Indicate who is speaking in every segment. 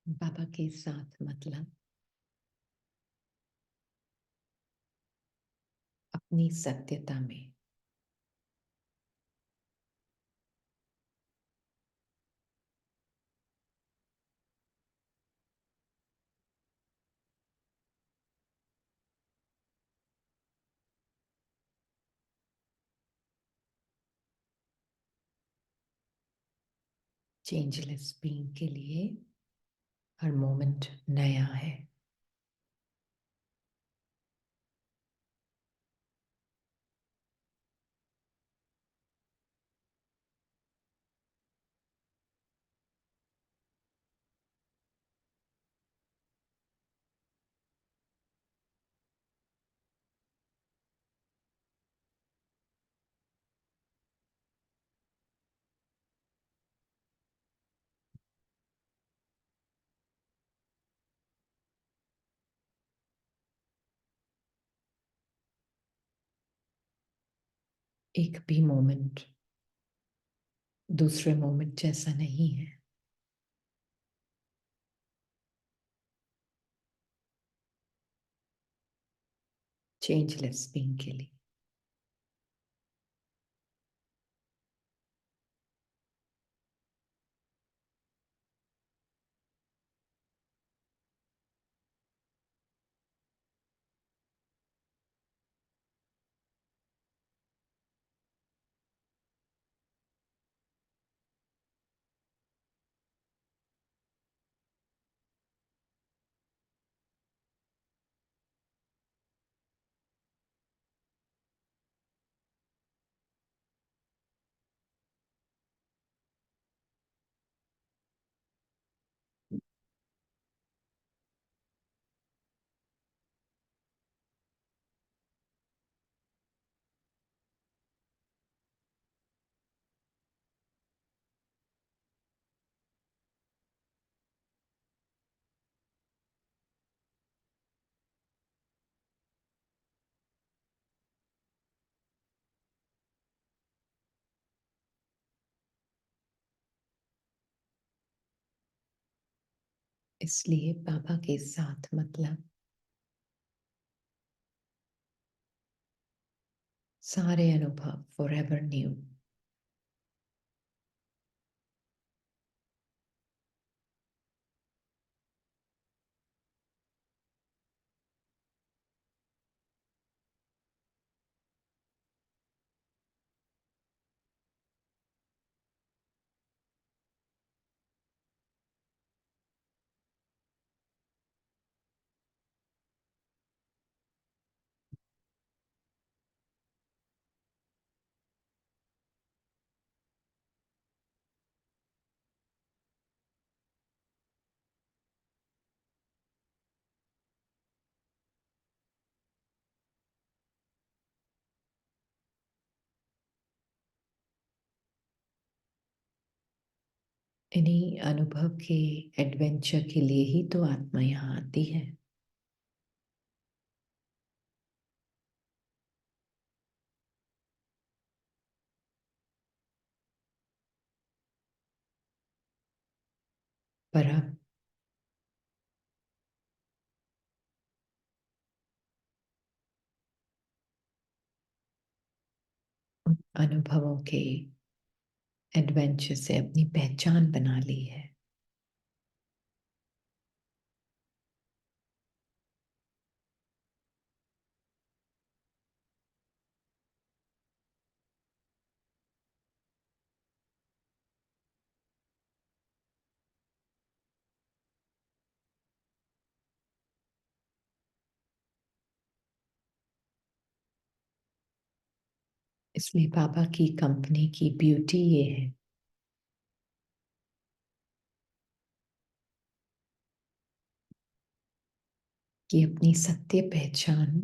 Speaker 1: बाबा के साथ मतलब अपनी सत्यता में चेंजलेस बीइंग के लिए हर मोमेंट नया है। एक भी मोमेंट दूसरे मोमेंट जैसा नहीं है। चेंजलेस बीइंग के लिए इसलिए बाबा के साथ मतलब सारे अनुभव फॉरएवर न्यू। इन्हीं अनुभव के एडवेंचर के लिए ही तो आत्मा यहाँ आती है। पर अब उन अनुभवों के एडवेंचर से अपनी पहचान बना ली है। इसलिए बाबा की कंपनी की ब्यूटी ये है कि अपनी सत्य पहचान,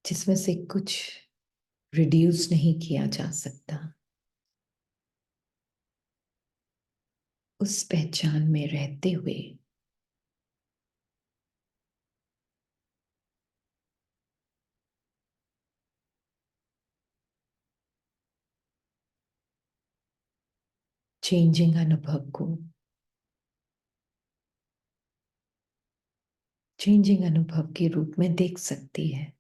Speaker 1: जिसमें से कुछ रिड्यूस नहीं किया जा सकता, उस पहचान में रहते हुए चेंजिंग अनुभव को चेंजिंग अनुभव के रूप में देख सकती है।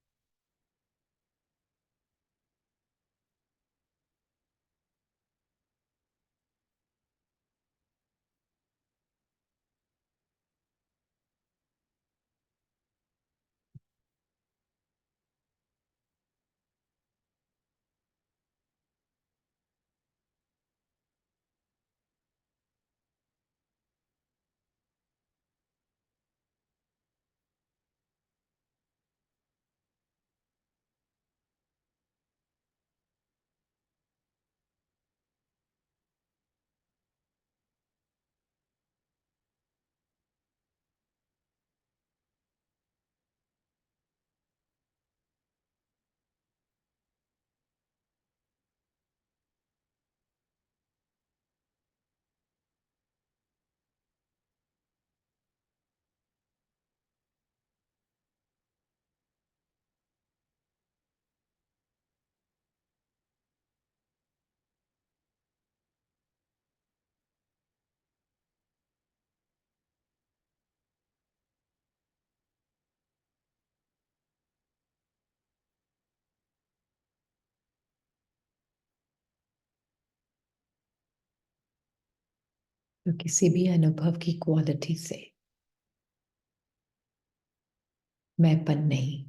Speaker 1: तो किसी भी अनुभव की क्वालिटी से मैंपन नहीं।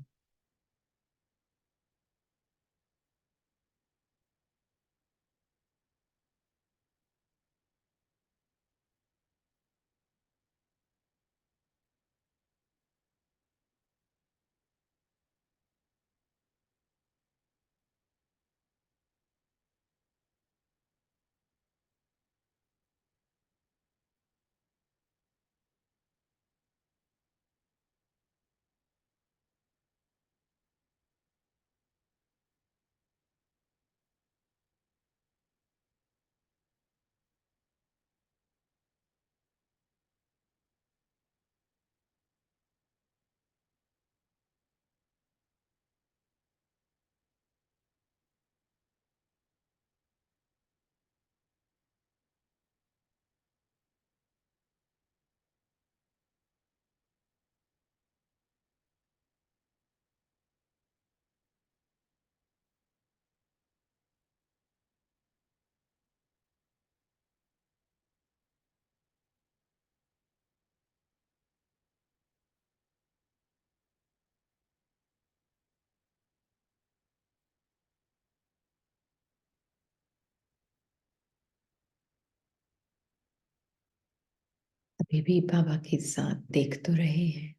Speaker 1: अभी भी बाबा के साथ देख तो रहे हैं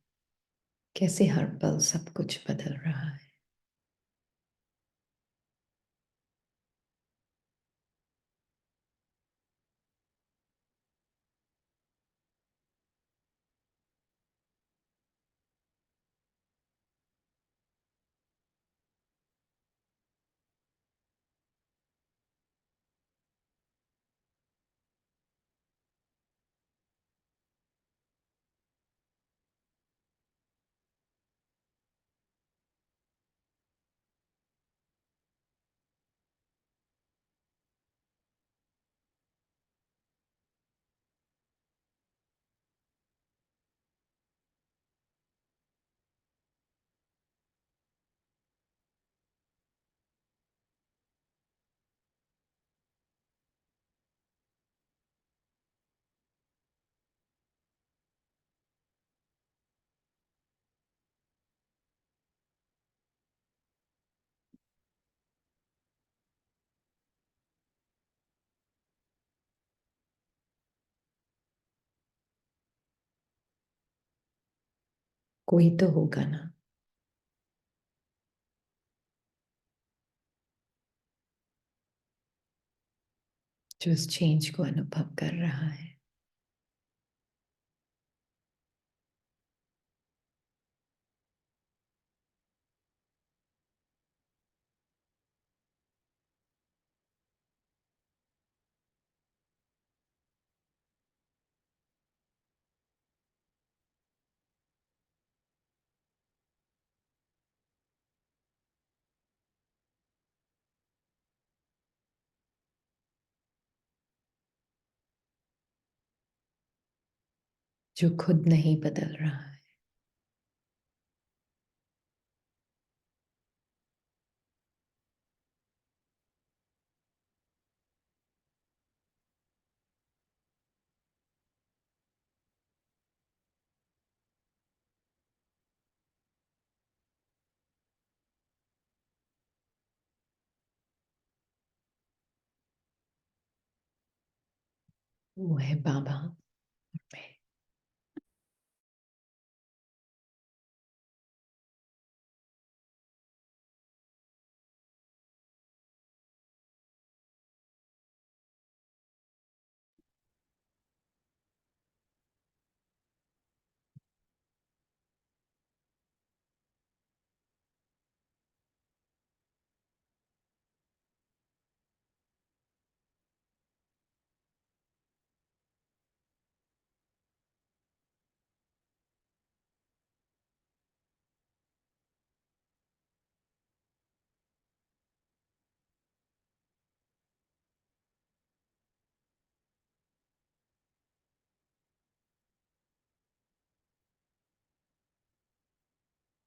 Speaker 1: कैसे हर पल सब कुछ बदल रहा है। कोई तो होगा ना जो इस चेंज को अनुभव कर रहा है। जो खुद नहीं बदल रहा है। वो है बाबा और मैं।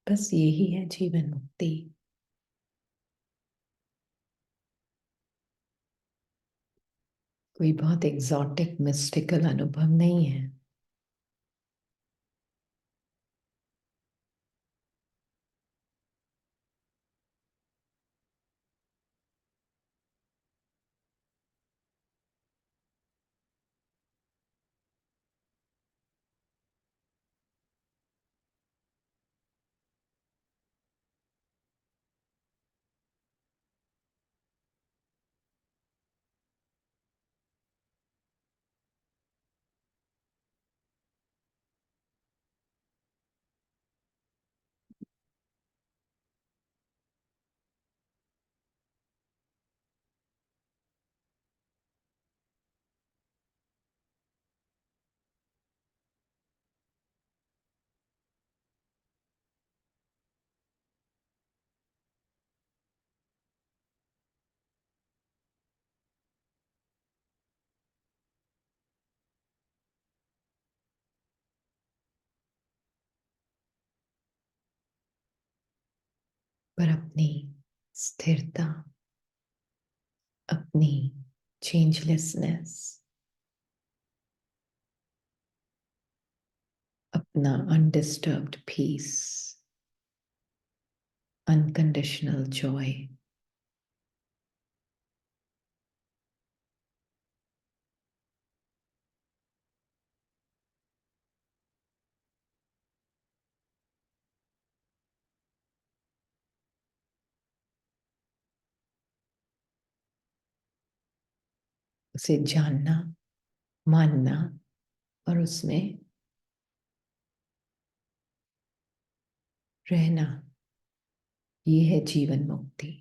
Speaker 1: बस यही है जीवन मुक्ति। कोई बहुत एग्जॉटिक मिस्टिकल अनुभव नहीं है। पर अपनी स्थिरता, अपनी चेंजलेसनेस, अपना अनडिस्टर्ब्ड पीस, अनकंडीशनल जॉय, उसे जानना, मानना और उसमें रहना, ये है जीवन मुक्ति।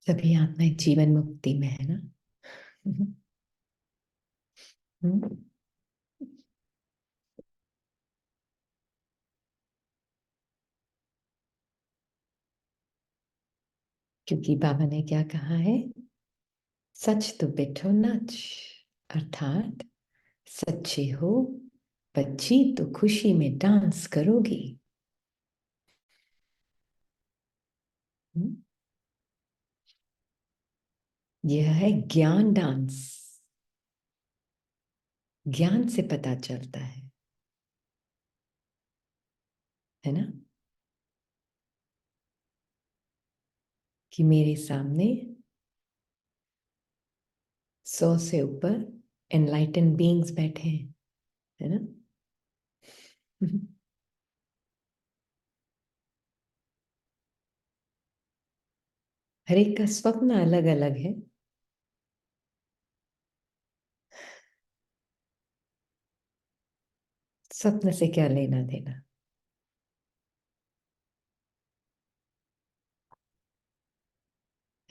Speaker 1: सभी आत्माएं जीवन मुक्ति में है ना। हम्म। क्योंकि बाबा ने क्या कहा है, सच तो बैठो नाच, अर्थात सच्चे हो बच्ची तो खुशी में डांस करोगी। हम्म? यह है ज्ञान डांस। ज्ञान से पता चलता है ना, कि मेरे सामने 100 से ऊपर एनलाइटन बीइंग्स बैठे हैं, है ना। हर एक का स्वप्न अलग अलग है। स्वप्न से क्या लेना देना,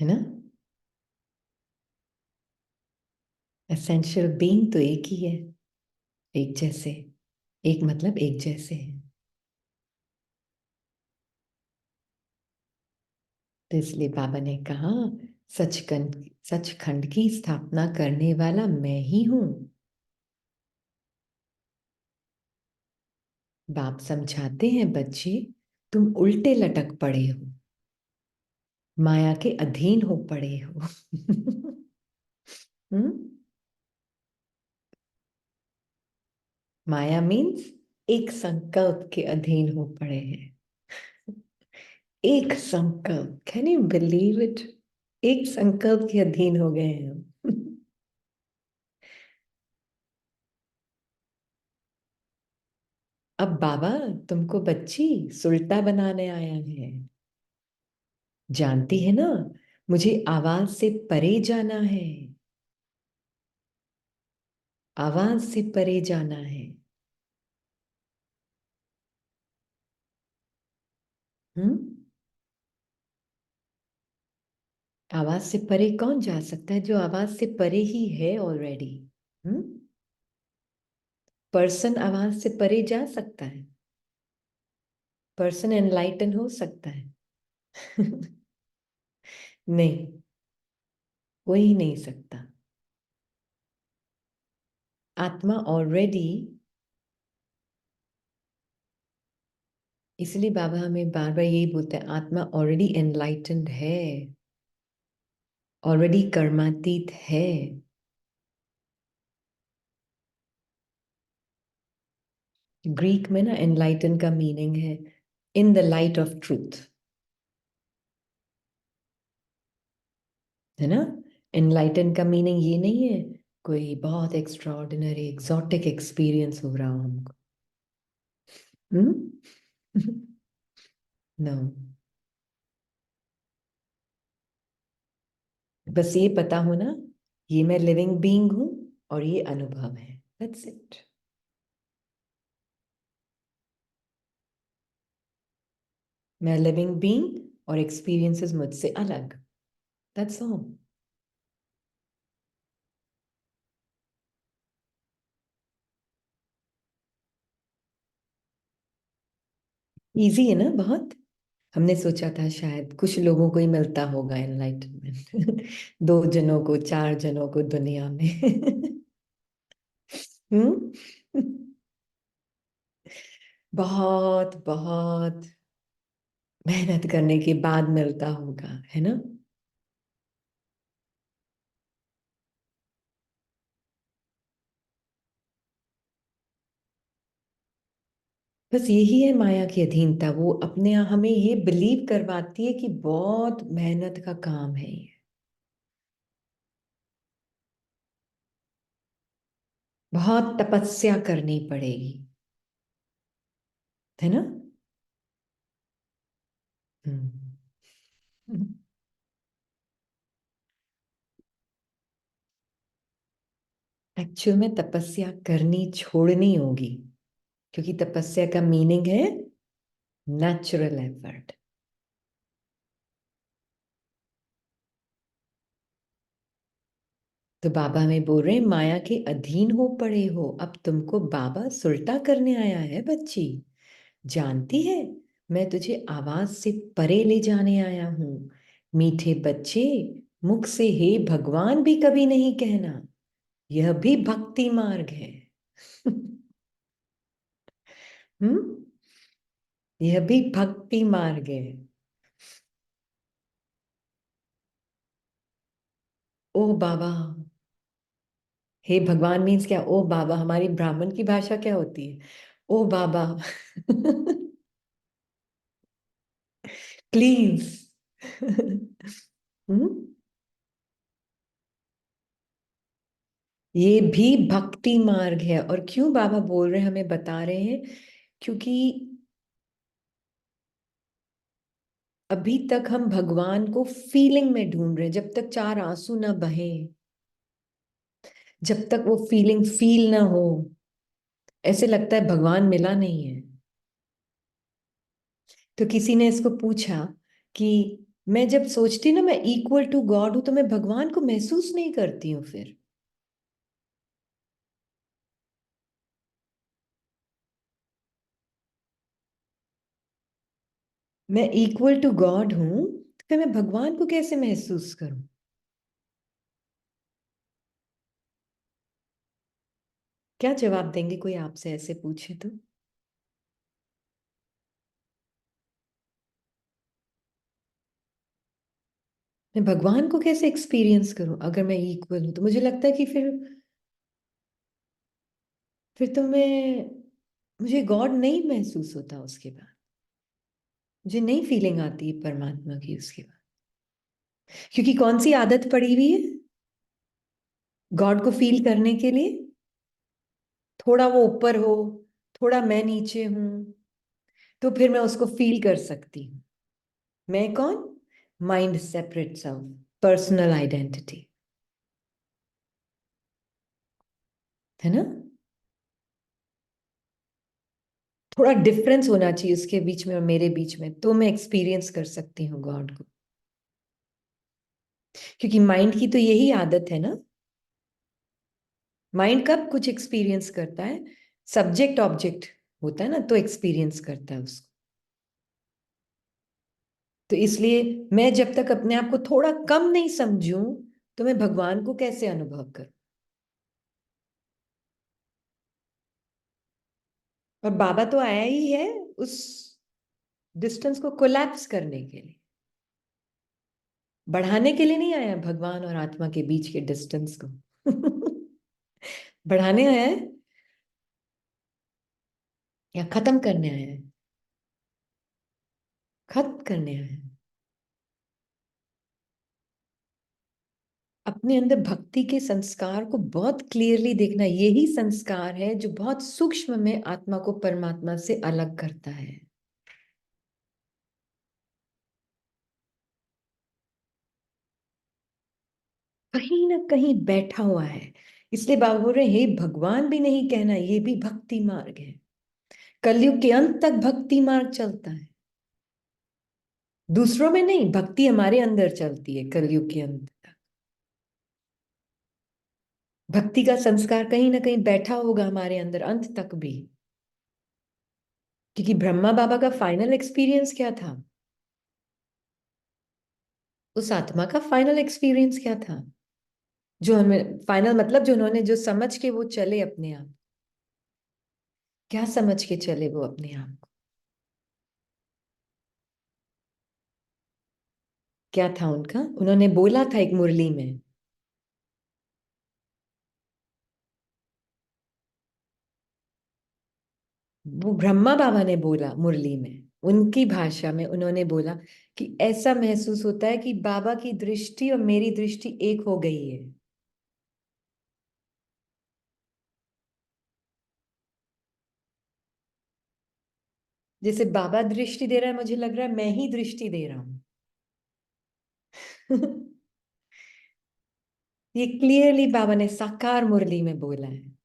Speaker 1: है ना। एसेंशियल बीइंग तो एक ही है, एक जैसे। एक मतलब एक जैसे है। तो इसलिए बाबा ने कहा, सचखंड की स्थापना करने वाला मैं ही हूं। बाप समझाते हैं, बच्चे तुम उल्टे लटक पड़े हो, माया के अधीन हो पड़े हो। हम्म? माया मीन्स एक संकल्प के अधीन हो पड़े हैं। एक संकल्प, कैन यू बिलीव इट। एक संकल्प के अधीन हो गए हैं हम। अब बाबा तुमको बच्ची सुल्टा बनाने आया है। जानती है ना, मुझे आवाज से परे जाना है। आवाज से परे जाना है। हम्म? आवाज से परे कौन जा सकता है, जो आवाज से परे ही है ऑलरेडी। हम्म? पर्सन आवाज से परे जा सकता है, पर्सन एनलाइटन हो सकता है। नहीं, कोई नहीं सकता। आत्मा ऑलरेडी, इसलिए बाबा हमें बार बार यही बोलते हैं, आत्मा ऑलरेडी एनलाइटेंड है, ऑलरेडी कर्मातीत है। ग्रीक में ना एनलाइटन का मीनिंग है in the light of truth, है ना। एनलाइटन का मीनिंग ये नहीं है कोई बहुत एक्स्ट्राऑर्डिनरी एक्सोटिक एक्सपीरियंस हो रहा हो हमको। हम्म? नो, बस ये पता हो ना, ये मैं लिविंग बीइंग हूं और ये अनुभव है, दैट्स इट। मैं लिविंग बीइंग और एक्सपीरियंसेस मुझसे अलग, दैट्स ऑल। इजी है ना बहुत। हमने सोचा था शायद कुछ लोगों को ही मिलता होगा एनलाइटनमेंट। 2 जनों को, 4 जनों को दुनिया में। हम्म? बहुत बहुत मेहनत करने के बाद मिलता होगा, है ना। बस यही है माया की अधीनता, वो अपने हमें ये बिलीव करवाती है कि बहुत मेहनत का काम है ये, बहुत तपस्या करनी पड़ेगी, है ना। एक्चुअल में तपस्या करनी छोड़नी होगी, क्योंकि तपस्या का मीनिंग है नेचुरल एफर्ट। तो बाबा में बोल रहे हैं, माया के अधीन हो पड़े हो, अब तुमको बाबा सुलटा करने आया है बच्ची। जानती है, मैं तुझे आवाज से परे ले जाने आया हूं, मीठे बच्चे, मुख से हे भगवान भी कभी नहीं कहना, यह भी भक्ति मार्ग है। हम्म। यह भी भक्ति मार्ग है। ओ बाबा, हे भगवान मीन्स क्या? ओ बाबा, हमारी ब्राह्मण की भाषा क्या होती है? ओ बाबा। प्लीज। हम्म। ये भी भक्ति मार्ग है। और क्यों बाबा बोल रहे हैं, हमें बता रहे हैं? क्योंकि अभी तक हम भगवान को फीलिंग में ढूंढ रहे हैं। जब तक चार आंसू ना बहे, जब तक वो फीलिंग फील ना हो, ऐसे लगता है भगवान मिला नहीं है। तो किसी ने इसको पूछा कि मैं जब सोचती ना मैं इक्वल टू गॉड हूं, तो मैं भगवान को महसूस नहीं करती हूँ फिर। मैं इक्वल टू गॉड हूं, तो फिर मैं भगवान को कैसे महसूस करूं? क्या जवाब देंगे कोई आपसे ऐसे पूछे तो? मैं भगवान को कैसे एक्सपीरियंस करूं अगर मैं इक्वल हूं? तो मुझे लगता है कि फिर तो मैं, मुझे गॉड नहीं महसूस होता उसके बाद। मुझे नई फीलिंग आती है परमात्मा की उसके बाद। क्योंकि कौन सी आदत पड़ी हुई है गॉड को फील करने के लिए? थोड़ा वो ऊपर हो, थोड़ा मैं नीचे हूं, तो फिर मैं उसको फील कर सकती हूँ। मैं कौन? Mind separate self, personal identity, है ना? थोड़ा डिफरेंस होना चाहिए उसके बीच में और मेरे बीच में, तो मैं एक्सपीरियंस कर सकती हूँ गॉड को। क्योंकि माइंड की तो यही आदत है ना। माइंड कब कुछ एक्सपीरियंस करता है? सब्जेक्ट ऑब्जेक्ट होता है ना, तो एक्सपीरियंस करता है उसको। तो इसलिए मैं जब तक अपने आप को थोड़ा कम नहीं समझूं, तो मैं भगवान को कैसे अनुभव करूं? और बाबा तो आया ही है उस डिस्टेंस को कोलैप्स करने के लिए, बढ़ाने के लिए नहीं आया भगवान और आत्मा के बीच के डिस्टेंस को। बढ़ाने आया है या खत्म करने आया है? खत्म करने आया है। अपने अंदर भक्ति के संस्कार को बहुत क्लियरली देखना, यही संस्कार है जो बहुत सूक्ष्म में आत्मा को परमात्मा से अलग करता है। कहीं ना कहीं बैठा हुआ है। इसलिए बाबा बोल रहे हैं, हे भगवान भी नहीं कहना, ये भी भक्ति मार्ग है। कलयुग के अंत तक भक्ति मार्ग चलता है। दूसरों में नहीं, भक्ति हमारे अंदर चलती है कलयुग के अंत तक। भक्ति का संस्कार कहीं ना कहीं बैठा होगा हमारे अंदर अंत तक भी। क्योंकि ब्रह्मा बाबा का फाइनल एक्सपीरियंस क्या था? उस आत्मा का फाइनल एक्सपीरियंस क्या था? जो हमें फाइनल मतलब जो उन्होंने जो समझ के वो चले अपने आप। क्या समझ के चले वो अपने आप को? क्या था उनका? उन्होंने बोला था एक मुरली में। वो ब्रह्मा बाबा ने बोला मुरली में, उनकी भाषा में उन्होंने बोला कि ऐसा महसूस होता है कि बाबा की दृष्टि और मेरी दृष्टि एक हो गई है। जैसे बाबा दृष्टि दे रहा है, मुझे लग रहा है मैं ही दृष्टि दे रहा हूं। ये क्लियरली बाबा ने साकार मुरली में बोला है।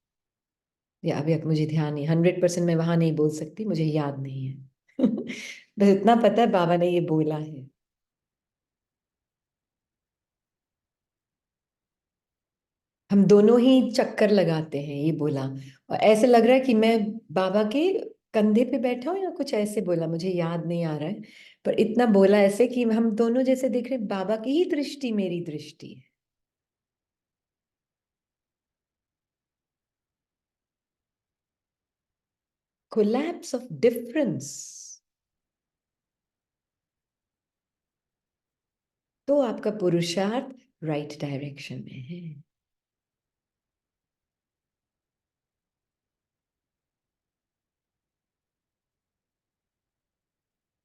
Speaker 1: या अभी मुझे ध्यान नहीं, 100% मैं वहां नहीं बोल सकती, मुझे याद नहीं है। बस इतना पता है बाबा ने ये बोला है। हम दोनों ही चक्कर लगाते हैं, ये बोला। और ऐसे लग रहा है कि मैं बाबा के कंधे पे बैठा हो या कुछ ऐसे बोला, मुझे याद नहीं आ रहा है, पर इतना बोला ऐसे कि हम दोनों जैसे देख रहे, बाबा की ही दृष्टि मेरी दृष्टि है। Collapse of difference. तो आपका पुरुषार्थ राइट डायरेक्शन में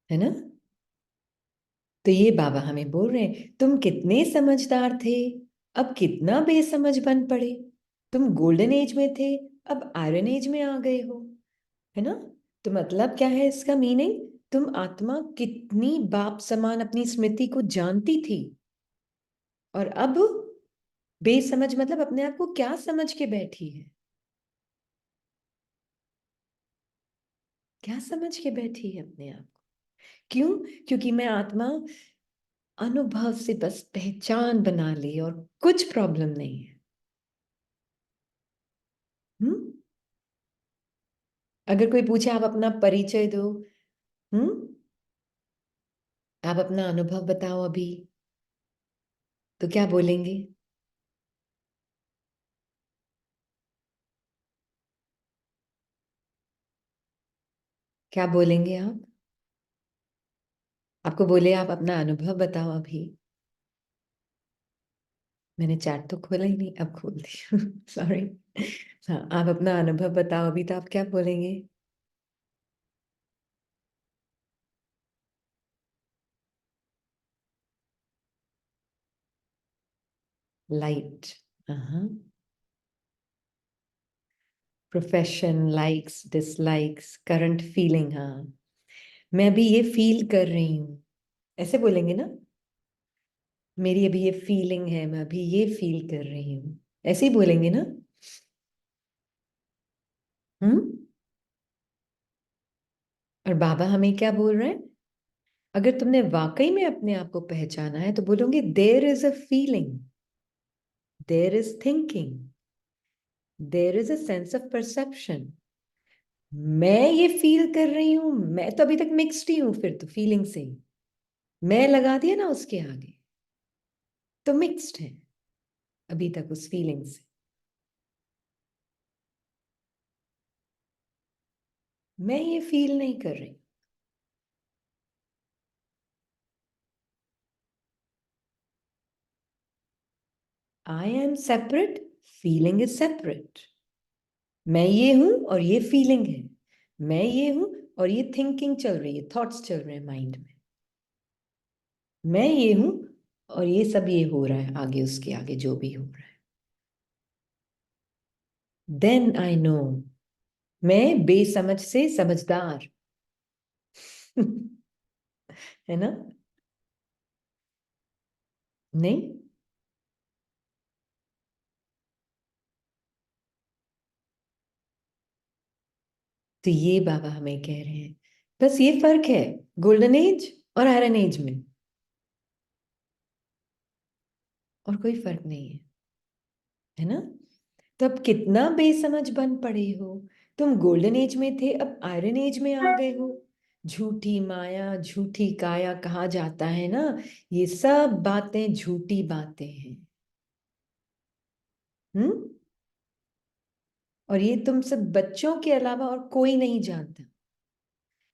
Speaker 1: है ना? तो ये बाबा हमें बोल रहे हैं, तुम कितने समझदार थे, अब कितना बेसमझ बन पड़े। तुम गोल्डन एज में थे, अब आयरन एज में आ गए हो। है ना? तो मतलब क्या है इसका मीनिंग? तुम आत्मा कितनी बाप समान अपनी स्मृति को जानती थी, और अब बेसमझ मतलब अपने आप को क्या समझ के बैठी है? क्या समझ के बैठी है अपने आप को? क्यों? क्योंकि मैं आत्मा अनुभव से बस पहचान बना ली, और कुछ प्रॉब्लम नहीं है। हम्म। अगर कोई पूछे आप अपना परिचय दो, हम्म, आप अपना अनुभव बताओ अभी, तो क्या बोलेंगे? क्या बोलेंगे आप? आपको बोले आप अपना अनुभव बताओ अभी। मैंने चैट तो खोला ही नहीं, अब खोल दी। सॉरी। हाँ, आप अपना अनुभव बताओ अभी, तो आप क्या बोलेंगे? लाइट। हाँ। Profession, likes dislikes, current feeling. हाँ, मैं अभी ये फील कर रही हूँ, ऐसे बोलेंगे ना? मेरी अभी ये फीलिंग है, मैं अभी ये फील कर रही हूँ, ऐसे ही बोलेंगे ना? हम्म। और बाबा हमें क्या बोल रहे हैं? अगर तुमने वाकई में अपने आप को पहचाना है, तो बोलोगे there is a feeling, there is thinking, there is a sense of perception. मैं ये फील कर रही हूं, मैं तो अभी तक मिक्स्ड ही हूं, फिर तो फीलिंग से ही मैं लगा दिया ना उसके आगे, तो मिक्स्ड है अभी तक उस फीलिंग से। मैं ये फील नहीं कर रही। I am separate, feeling is separate. मैं ये हूं और ये फीलिंग है। मैं ये हूं और ये थिंकिंग चल रही है, थॉट्स चल रहे हैं माइंड में। मैं ये हूं और ये सब ये हो रहा है आगे, उसके आगे जो भी हो रहा है। देन आई नो, मैं बेसमझ से समझदार। है ना? नहीं? तो ये बाबा हमें कह रहे हैं, बस ये फर्क है गोल्डन एज और आयरन एज में, और कोई फर्क नहीं है। है ना? तो अब कितना बेसमझ बन पड़े हो। तुम गोल्डन एज में थे, अब आयरन एज में आ गए हो। झूठी माया, झूठी काया कहा जाता है ना, ये सब बातें झूठी बातें हैं। हम्म। और ये तुम सब बच्चों के अलावा और कोई नहीं जानता,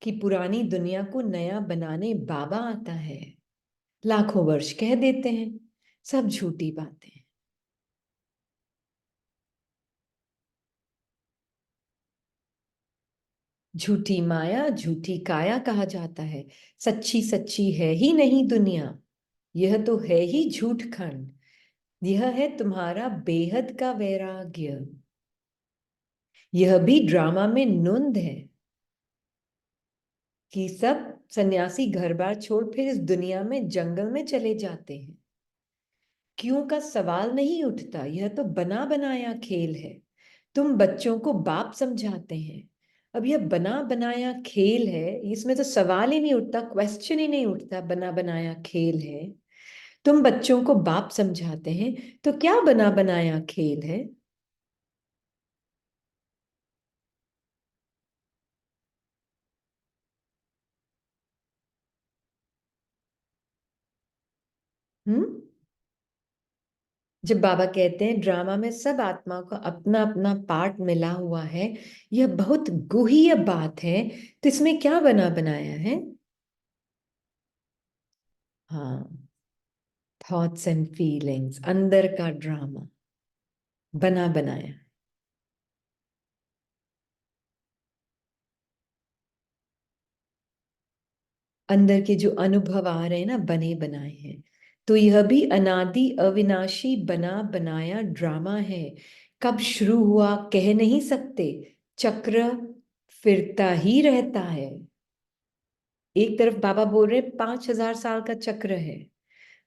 Speaker 1: कि पुरानी दुनिया को नया बनाने बाबा आता है। लाखों वर्ष कह देते हैं, सब झूठी बातें हैं। झूठी माया, झूठी काया कहा जाता है। सच्ची सच्ची है ही नहीं दुनिया, यह तो है ही झूठ खंड। यह है तुम्हारा बेहद का वैराग्य। यह भी ड्रामा में नूंद है, कि सब सन्यासी घर बार छोड़ फिर इस दुनिया में जंगल में चले जाते हैं। क्यों का सवाल नहीं उठता, यह तो बना बनाया खेल है। तुम बच्चों को बाप समझाते हैं। अब यह बना बनाया खेल है, इसमें तो सवाल ही नहीं उठता, क्वेश्चन ही नहीं उठता, बना बनाया खेल है। तुम बच्चों को बाप समझाते हैं, तो क्या बना बनाया खेल है? हम्म। जब बाबा कहते हैं ड्रामा में सब आत्माओं का अपना अपना पार्ट मिला हुआ है, यह बहुत गुह्य बात है, तो इसमें क्या बना बनाया है? हाँ, थॉट्स एंड फीलिंग्स, अंदर का ड्रामा बना बनाया। अंदर के जो अनुभव आ रहे हैं ना, बने बनाए हैं। तो यह भी अनादि अविनाशी बना बनाया ड्रामा है। कब शुरू हुआ कह नहीं सकते। चक्र फिरता ही रहता है। एक तरफ बाबा बोल रहे 5,000 साल का चक्र है,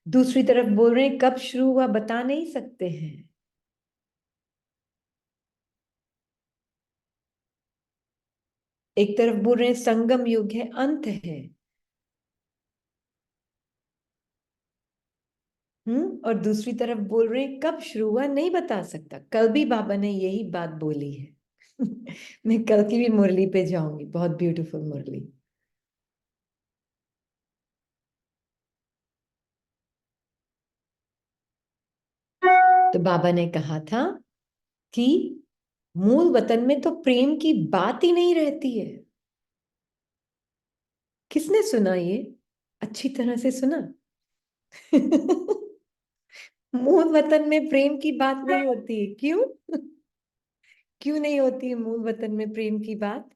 Speaker 1: दूसरी तरफ बोल रहे हैं कब शुरू हुआ बता नहीं सकते हैं। एक तरफ बोल रहे हैं संगम युग है, अंत है। और दूसरी तरफ बोल रहे हैं कब शुरू हुआ नहीं बता सकता। कल भी बाबा ने यही बात बोली है। मैं कल की भी मुरली पे जाऊंगी, बहुत ब्यूटीफुल मुरली। तो बाबा ने कहा था कि मूल वतन में तो प्रेम की बात ही नहीं रहती है। किसने सुना ये? अच्छी तरह से सुना। मूल वतन में प्रेम की बात नहीं होती, क्यों? क्यों नहीं होती है मूल वतन में प्रेम की बात?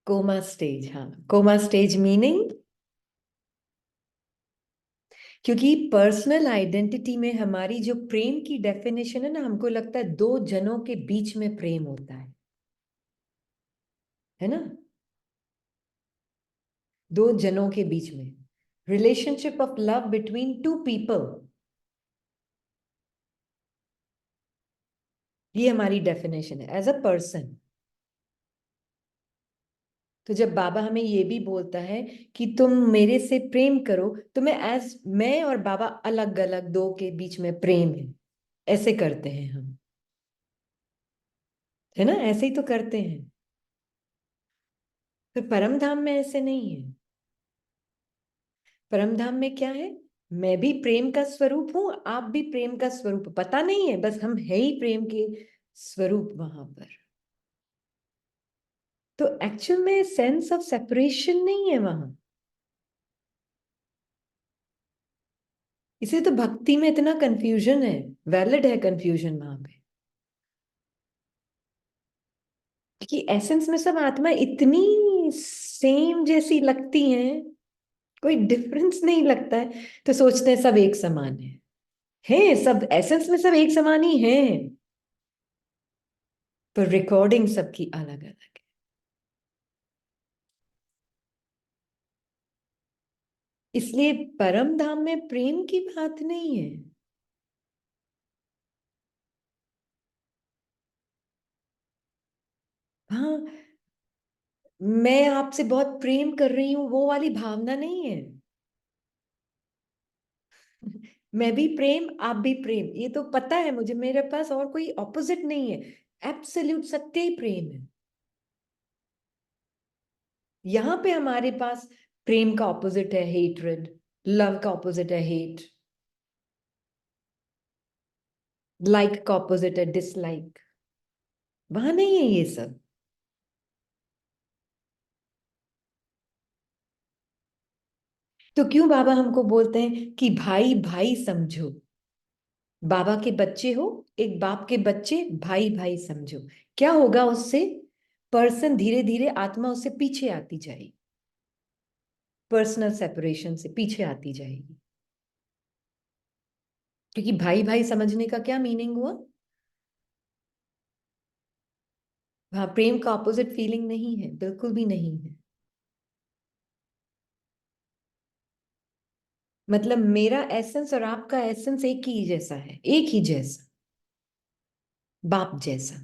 Speaker 1: कोमा स्टेज, हाँ। कोमा स्टेज मीनिंग, क्योंकि पर्सनल आइडेंटिटी में हमारी जो प्रेम की डेफिनेशन है ना, हमको लगता है दो जनों के बीच में प्रेम होता है ना? दो जनों के बीच में relationship of love between two people, ये हमारी डेफिनेशन है एज अ पर्सन। तो जब बाबा हमें ये भी बोलता है कि तुम मेरे से प्रेम करो, तो मैं और बाबा अलग अलग दो के बीच में प्रेम है, ऐसे करते हैं हम, है ना? ऐसे ही तो करते हैं। फिर परम धाम में ऐसे नहीं है। परम धाम में क्या है? मैं भी प्रेम का स्वरूप हूं, आप भी प्रेम का स्वरूप, पता नहीं है, बस हम है ही प्रेम के स्वरूप वहां पर। तो एक्चुअल में सेंस ऑफ सेपरेशन नहीं है वहां। इसे तो भक्ति में इतना कंफ्यूजन है। वैलिड है कंफ्यूजन वहां पे, क्योंकि एसेंस में सब आत्मा इतनी सेम जैसी लगती हैं, कोई डिफरेंस नहीं लगता है। तो सोचते हैं सब एक समान है सब एसेंस में सब एक समान ही है, पर रिकॉर्डिंग सबकी अलग अलग है। इसलिए परम धाम में प्रेम की बात नहीं है। हाँ, मैं आपसे बहुत प्रेम कर रही हूं वो वाली भावना नहीं है। मैं भी प्रेम, आप भी प्रेम, ये तो पता है मुझे, मेरे पास और कोई ऑपोजिट नहीं है। एब्सोल्यूट सत्य ही प्रेम है। यहां पे हमारे पास प्रेम का ऑपोजिट है हेट्रेड, लव का ऑपोजिट है हेट, लाइक का ऑपोजिट है डिसलाइक। वहां नहीं है ये सब। तो क्यों बाबा हमको बोलते हैं कि भाई भाई समझो? बाबा के बच्चे हो, एक बाप के बच्चे, भाई भाई समझो। क्या होगा उससे? पर्सन धीरे धीरे आत्मा उससे पीछे आती जाएगी, पर्सनल सेपरेशन से पीछे आती जाएगी। क्योंकि भाई भाई समझने का क्या मीनिंग हुआ? वहां प्रेम का ऑपोजिट फीलिंग नहीं है, बिल्कुल भी नहीं है। मतलब मेरा एसेंस और आपका एसेंस एक ही जैसा है, एक ही जैसा, बाप जैसा।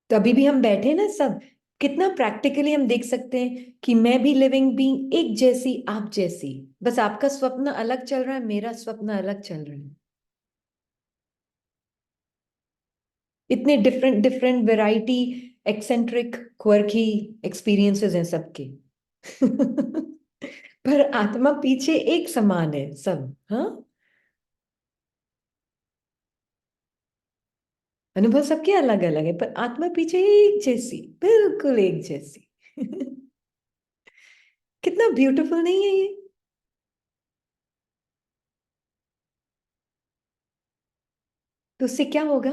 Speaker 1: तो अभी भी हम बैठे ना सब, कितना प्रैक्टिकली हम देख सकते हैं कि मैं भी लिविंग बीइंग एक जैसी, आप जैसी। बस आपका स्वप्न अलग चल रहा है, मेरा स्वप्न अलग चल रहा है। इतने different different variety eccentric quirky experiences हैं सबके। पर आत्मा पीछे एक समान है सब, हाँ। अनुभव सबके अलग अलग है पर आत्मा पीछे एक जैसी, बिल्कुल एक जैसी। कितना ब्यूटीफुल नहीं है ये। तो उससे क्या होगा?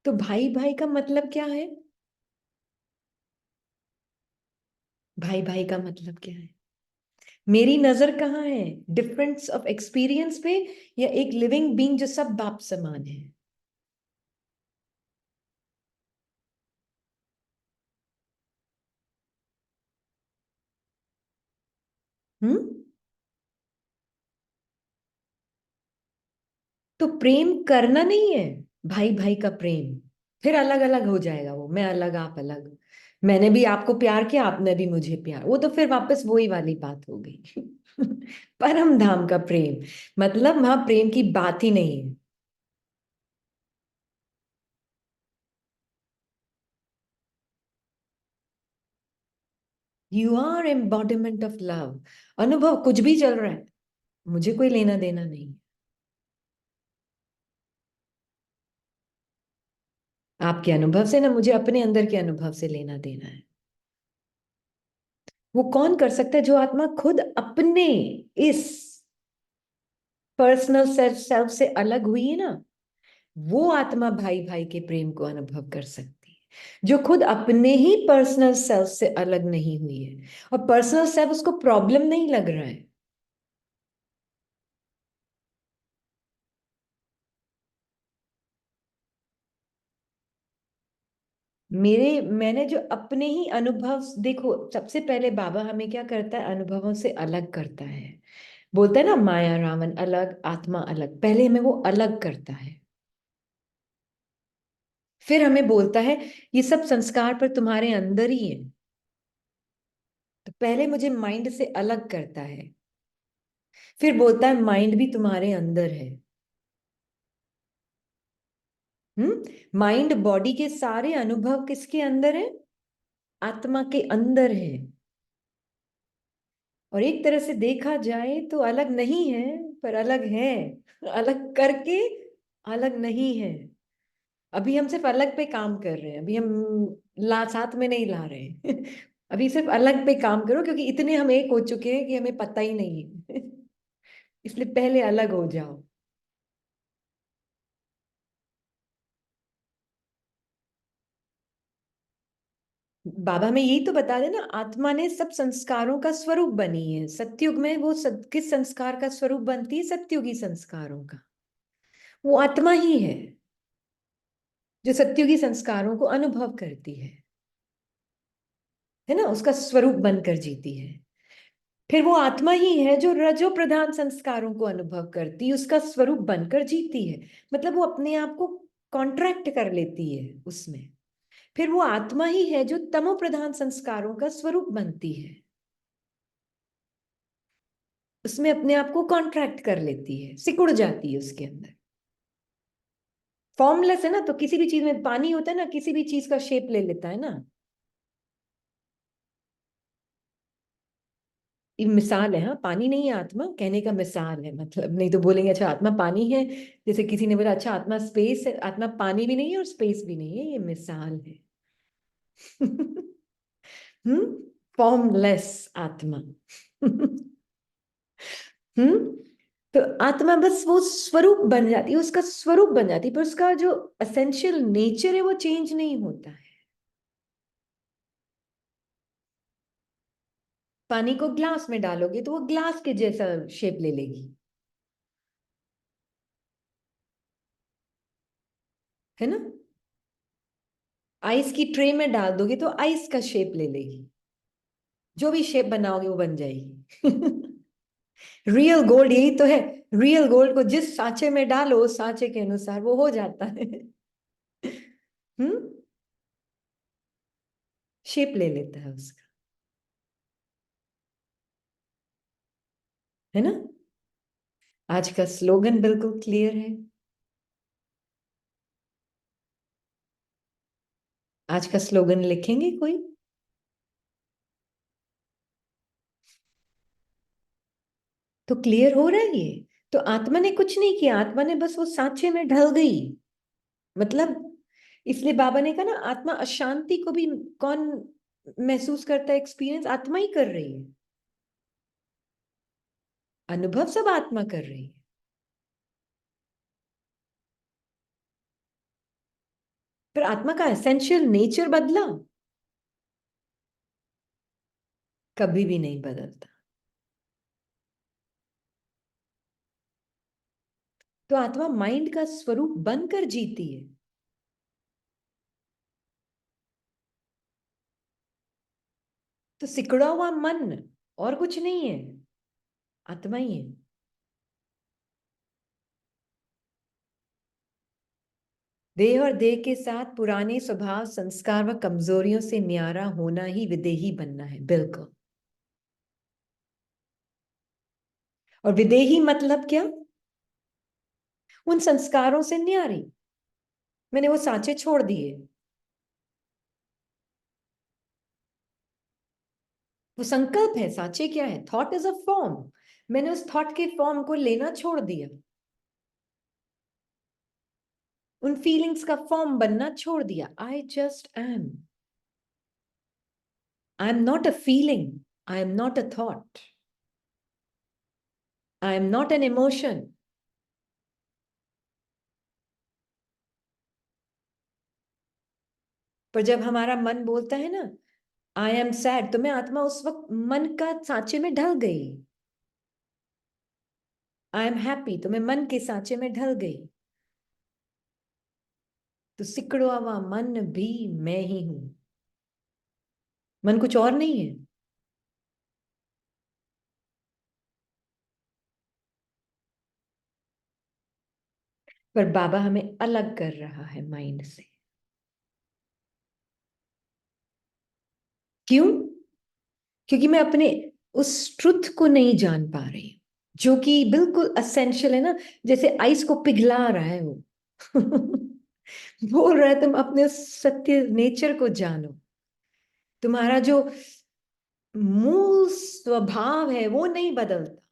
Speaker 1: तो भाई भाई का मतलब क्या है? भाई भाई का मतलब क्या है? मेरी नजर कहाँ है? डिफरेंस ऑफ एक्सपीरियंस पे, या एक लिविंग बीइंग जो सब बाप समान है? हम्म। तो प्रेम करना नहीं है, भाई भाई का प्रेम। फिर अलग अलग हो जाएगा वो, मैं अलग आप अलग। मैंने भी आपको प्यार किया, आपने भी मुझे प्यार, वो तो फिर वापस वही वाली बात हो गई। परम धाम का प्रेम, मतलब वहां प्रेम की बात ही नहीं है। You are embodiment of love. अनुभव कुछ भी चल रहा है, मुझे कोई लेना देना नहीं। आपके अनुभव से ना, मुझे अपने अंदर के अनुभव से लेना देना है। वो कौन कर सकता है? जो आत्मा खुद अपने इस पर्सनल सेल्फ सेल्फ से अलग हुई है ना, वो आत्मा भाई भाई के प्रेम को अनुभव कर सकती है, जो खुद अपने ही पर्सनल सेल्फ से अलग नहीं हुई है। और पर्सनल सेल्फ उसको प्रॉब्लम नहीं लग रहा है। मैंने जो अपने ही अनुभव देखो, सबसे पहले बाबा हमें क्या करता है? अनुभवों से अलग करता है। बोलता है ना, माया रावण अलग, आत्मा अलग। पहले हमें वो अलग करता है, फिर हमें बोलता है ये सब संस्कार पर तुम्हारे अंदर ही है। तो पहले मुझे माइंड से अलग करता है, फिर बोलता है माइंड भी तुम्हारे अंदर है। माइंड बॉडी के सारे अनुभव किसके अंदर है? आत्मा के अंदर है। और एक तरह से देखा जाए तो अलग नहीं है, पर अलग है। अलग करके अलग नहीं है। अभी हम सिर्फ अलग पे काम कर रहे हैं, अभी हम ला साथ में नहीं ला रहे हैं। अभी सिर्फ अलग पे काम करो, क्योंकि इतने हम एक हो चुके हैं कि हमें पता ही नहीं है। इसलिए पहले अलग हो जाओ। बाबा में यही तो बता देना, आत्मा ने सब संस्कारों का स्वरूप बनी है। सतयुग में वो किस संस्कार का स्वरूप बनती है? सतयुगी संस्कारों का। वो आत्मा ही है जो सतयुगी संस्कारों को अनुभव करती है ना, उसका स्वरूप बनकर जीती है। फिर वो आत्मा ही है जो रजो प्रधान संस्कारों को अनुभव करती, उसका स्वरूप बनकर जीती है। मतलब वो अपने आप को कॉन्ट्रैक्ट कर लेती है उसमें। फिर वो आत्मा ही है जो तमो प्रधान संस्कारों का स्वरूप बनती है, उसमें अपने आप को कॉन्ट्रैक्ट कर लेती है, सिकुड़ जाती है उसके अंदर। फॉर्मलेस है ना, तो किसी भी चीज में पानी होता है ना, किसी भी चीज का शेप ले लेता है ना। ये मिसाल है, हाँ, पानी नहीं है आत्मा, कहने का मिसाल है। मतलब नहीं तो बोलेंगे अच्छा आत्मा पानी है। जैसे किसी ने बोला अच्छा आत्मा स्पेस है, आत्मा पानी भी नहीं है और स्पेस भी नहीं है, ये मिसाल है। हम्म। फॉर्मलेस आत्मा। हम्म। तो आत्मा बस वो स्वरूप बन जाती है, उसका स्वरूप बन जाती है, पर उसका जो असेंशियल नेचर है वो चेंज नहीं होता है। पानी को ग्लास में डालोगे तो वो ग्लास के जैसा शेप ले लेगी, है ना। आइस की ट्रे में डाल दोगे तो आइस का शेप ले लेगी, जो भी शेप बनाओगे वो बन जाएगी। रियल गोल्ड यही तो है। रियल गोल्ड को जिस सांचे में डालो, उस सांचे के अनुसार वो हो जाता है। हम्म। शेप ले लेता है उसका, है ना। आज का स्लोगन बिल्कुल क्लियर है। आज का स्लोगन लिखेंगे कोई? तो क्लियर हो रहा है ये। तो आत्मा ने कुछ नहीं किया, आत्मा ने बस वो सांचे में ढल गई। मतलब इसलिए बाबा ने कहा ना, आत्मा अशांति को भी कौन महसूस करता है? एक्सपीरियंस आत्मा ही कर रही है, अनुभव सब आत्मा कर रही है। पर आत्मा का एसेंशियल नेचर बदला? कभी भी नहीं बदलता। तो आत्मा माइंड का स्वरूप बनकर जीती है। तो सिकुड़ा हुआ मन और कुछ नहीं है, आत्मा ही है। देह और देह के साथ पुराने स्वभाव संस्कार व कमजोरियों से न्यारा होना ही विदेही बनना है, बिल्कुल। और विदेही मतलब क्या? उन संस्कारों से न्यारी। मैंने वो सांचे छोड़ दिए। वो संकल्प है, सांचे क्या है? Thought is a form. मैंने उस थॉट के फॉर्म को लेना छोड़ दिया, उन फीलिंग्स का फॉर्म बनना छोड़ दिया। I just am. I am not a feeling, I am not a thought, I am not an emotion. पर जब हमारा मन बोलता है ना, आई एम सैड, तो मैं आत्मा उस वक्त मन का सांचे में ढल गई। आई एम हैप्पी, तो मैं मन के सांचे में ढल गई। तो सिकड़वा हुआ मन भी मैं ही हूं। मन कुछ और नहीं है। पर बाबा हमें अलग कर रहा है माइंड से। क्यों? क्योंकि मैं अपने उस ट्रुथ को नहीं जान पा रही हूं, जो कि बिल्कुल असेंशियल है ना। जैसे आइस को पिघला रहा है वो। बोल रहा है तुम अपने उस सत्य नेचर को जानो। तुम्हारा जो मूल स्वभाव है वो नहीं बदलता।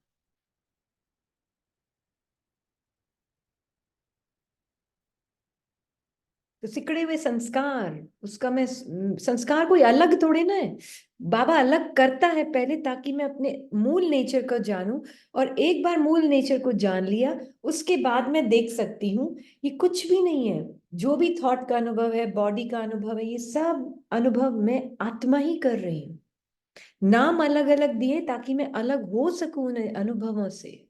Speaker 1: तो सिकड़े हुए संस्कार, उसका मैं संस्कार कोई अलग थोड़े ना है। बाबा अलग करता है पहले, ताकि मैं अपने मूल नेचर को जानूं। और एक बार मूल नेचर को जान लिया, उसके बाद मैं देख सकती हूँ ये कुछ भी नहीं है। जो भी थॉट का अनुभव है, बॉडी का अनुभव है, ये सब अनुभव मैं आत्मा ही कर रही हूँ। नाम अलग अलग दिए ताकि मैं अलग हो सकूं उन अनुभवों से।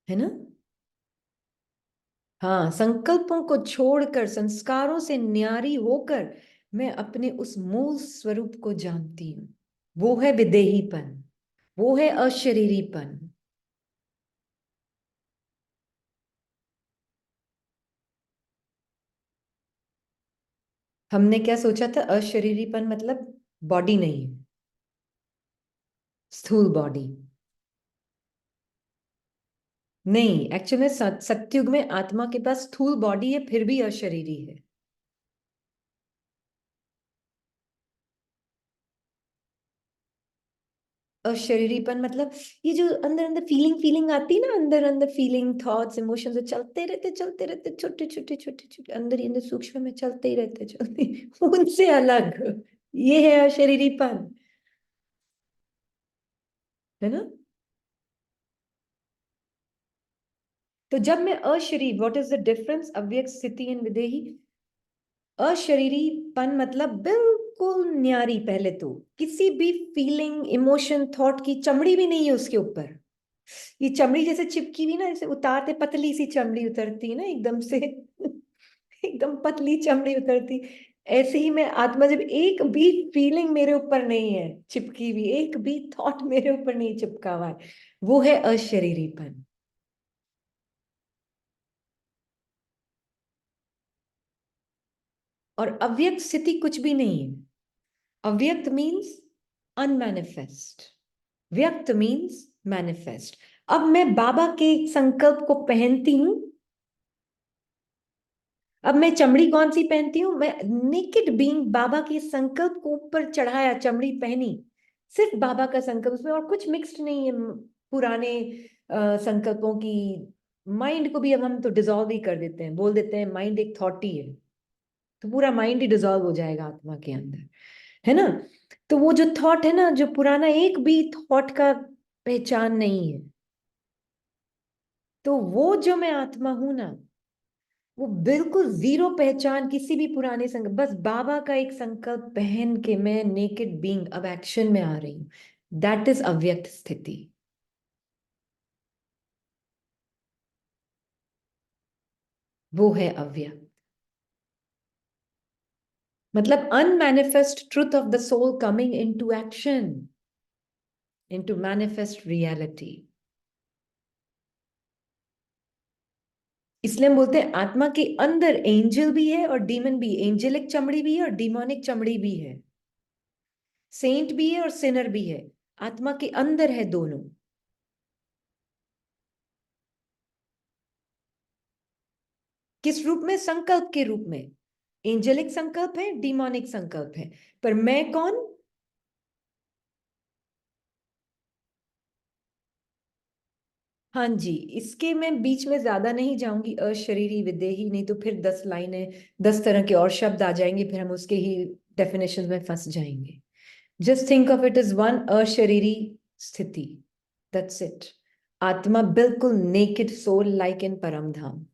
Speaker 1: है ना? हाँ, संकल्पों को छोड़कर, संस्कारों से न्यारी होकर मैं अपने उस मूल स्वरूप को जानती हूँ। वो है विदेहीपन, वो है अशरीरीपन। हमने क्या सोचा था? अशरीरीपन मतलब बॉडी नहीं है, स्थूल बॉडी। नहीं, एक्चुअली में सत्युग में आत्मा के पास स्थूल बॉडी है, फिर भी अशरीरी है। और शरीरीपन मतलब ये जो अंदर अंदर फीलिंग फीलिंग आती है ना, अंदर अंदर फीलिंग थॉट्स इमोशंस चलते रहते, छोटे छोटे छोटे छोटे अंदर ही अंदर सूक्ष्म में चलते ही रहते, चलते उनसे अलग। ये है अशरीरीपन। है ना? तो जब मैं अशरीर, व्हाट इज द डिफरेंस अव्यक्त स्थिति इन विदेही? अशरीरीपन मतलब बिल्कुल न्यारी। पहले तो किसी भी फीलिंग इमोशन थॉट की चमड़ी भी नहीं है उसके ऊपर। ये चमड़ी जैसे चिपकी हुई ना, जैसे उतारते पतली सी चमड़ी उतरती है ना एकदम से। एकदम पतली चमड़ी उतरती। ऐसे ही मैं आत्मा, जब एक भी फीलिंग मेरे ऊपर नहीं है चिपकी हुई, एक भी थॉट मेरे ऊपर नहीं चिपका हुआ है, वो है अशरीरीपन। और अव्यक्त स्थिति कुछ भी नहीं है। अव्यक्त मीन्स अनमैनिफेस्ट। व्यक्त मीन्स मैनिफेस्ट। अब मैं बाबा के संकल्प को पहनती हूं। अब मैं चमड़ी कौन सी पहनती हूँ? मैं नेकेड बीइंग बाबा के संकल्प को ऊपर चढ़ाया, चमड़ी पहनी, सिर्फ बाबा का संकल्प उसमें, और कुछ मिक्स्ड नहीं है पुराने संकल्पों की। माइंड को भी अब हम तो डिसॉल्व ही कर देते हैं, बोल देते हैं माइंड एक थॉट ही है, तो पूरा माइंड ही डिसॉल्व हो जाएगा आत्मा के अंदर, है ना? तो वो जो थॉट है ना, जो पुराना, एक भी थॉट का पहचान नहीं है। तो वो जो मैं आत्मा हूं ना, वो बिल्कुल जीरो पहचान किसी भी पुराने संकल्प, बस बाबा का एक संकल्प पहन के मैं नेकेड बीइंग अब एक्शन में आ रही हूं। दैट इज अव्यक्त स्थिति। वो है अव्यक्त। मतलब unmanifest truth of the soul coming into action, into manifest reality. इसलिए हम बोलते हैं आत्मा के अंदर एंजल भी है और डीमन भी, एंजेलिक चमड़ी भी है और डिमोनिक चमड़ी भी है, सेंट भी है और सिनर भी है। आत्मा के अंदर है दोनों। किस रूप में? संकल्प के रूप में। एंजेलिक संकल्प है, डिमोनिक संकल्प है। पर मैं कौन? हाँ जी। इसके मैं बीच में ज्यादा नहीं जाऊंगी, अशरीरी विदेही, नहीं तो फिर 10 लाइनें, 10 तरह के और शब्द आ जाएंगे, फिर हम उसके ही डेफिनेशन में फंस जाएंगे। Just think of it is one अशरीरी स्थिति, दैट्स इट। आत्मा बिल्कुल नेकेड सोल लाइक इन परम धाम,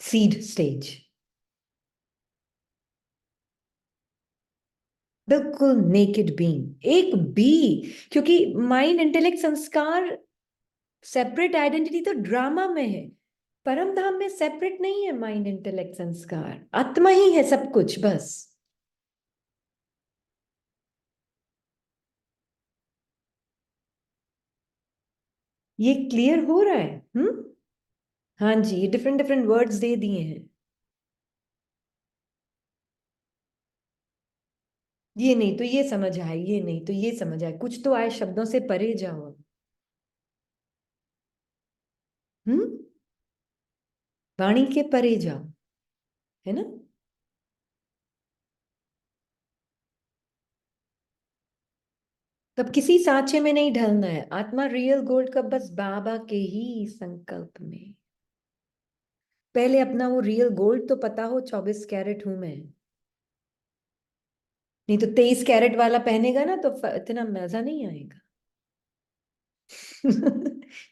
Speaker 1: सीड स्टेज, बिल्कुल नेकेड बीइंग, एक बी। क्योंकि माइंड, इंटेलेक्ट, संस्कार, सेपरेट आइडेंटिटी तो ड्रामा में है। परम धाम में सेपरेट नहीं है माइंड, इंटेलेक्ट, संस्कार, आत्मा ही है सब कुछ बस। ये क्लियर हो रहा है? हम्म। हाँ जी, ये डिफरेंट डिफरेंट वर्ड्स दे दिए हैं। ये नहीं तो ये समझ आए, ये नहीं तो ये समझ आए, कुछ तो आए, शब्दों से परे जाओ। हम्म। वाणी के परे जाओ, है ना? तब किसी सांचे में नहीं ढलना है, आत्मा रियल गोल्ड का बस बाबा के ही संकल्प में। पहले अपना वो रियल गोल्ड तो पता हो, 24 कैरेट हूं मैं। नहीं तो 23 कैरेट वाला पहनेगा ना तो इतना मजा नहीं आएगा।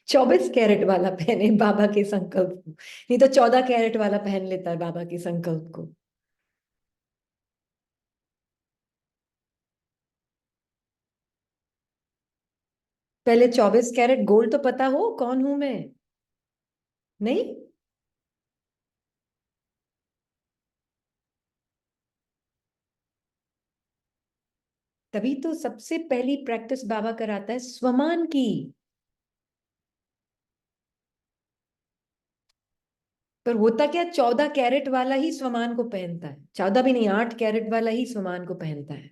Speaker 1: 24 कैरेट वाला पहने बाबा के संकल्प को, नहीं तो 14 कैरेट वाला पहन लेता है बाबा के संकल्प को। पहले 24 कैरेट गोल्ड तो पता हो कौन हूं मैं। नहीं। तभी तो सबसे पहली प्रैक्टिस बाबा कराता है स्वमान की। पर होता क्या, 14 कैरेट वाला ही स्वमान को पहनता है, 14 भी नहीं, 8 कैरेट वाला ही स्वमान को पहनता है।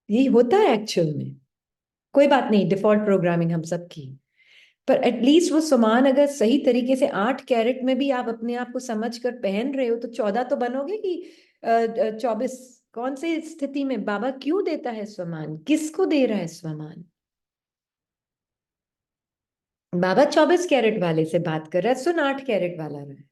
Speaker 1: यही होता है एक्चुअल में। कोई बात नहीं, डिफॉल्ट प्रोग्रामिंग हम सब की। पर एटलीस्ट वो सामान अगर सही तरीके से 8 कैरेट में भी आप अपने आप को समझ कर पहन रहे हो, तो 14 तो बनोगे कि 24? कौन सी स्थिति में बाबा क्यों देता है स्वमान, किसको दे रहा है स्वमान? बाबा 24 कैरेट वाले से बात कर रहा है, सुन 8 कैरेट वाला रहा है।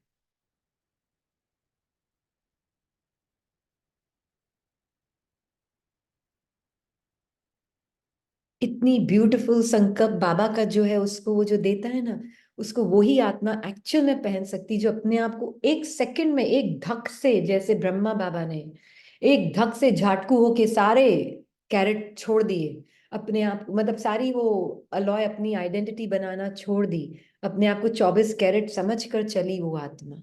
Speaker 1: इतनी ब्यूटीफुल संकल्प बाबा का जो है, उसको वो जो देता है ना, उसको वही आत्मा एक्चुअल में पहन सकती, जो अपने आप को एक सेकंड में, एक धक से, जैसे ब्रह्मा बाबा ने एक धक से झाटकू होके सारे कैरेट छोड़ दिए अपने आप, मतलब सारी वो अलॉय अपनी आइडेंटिटी बनाना छोड़ दी, अपने आप को 24 कैरेट समझ कर चली वो आत्मा।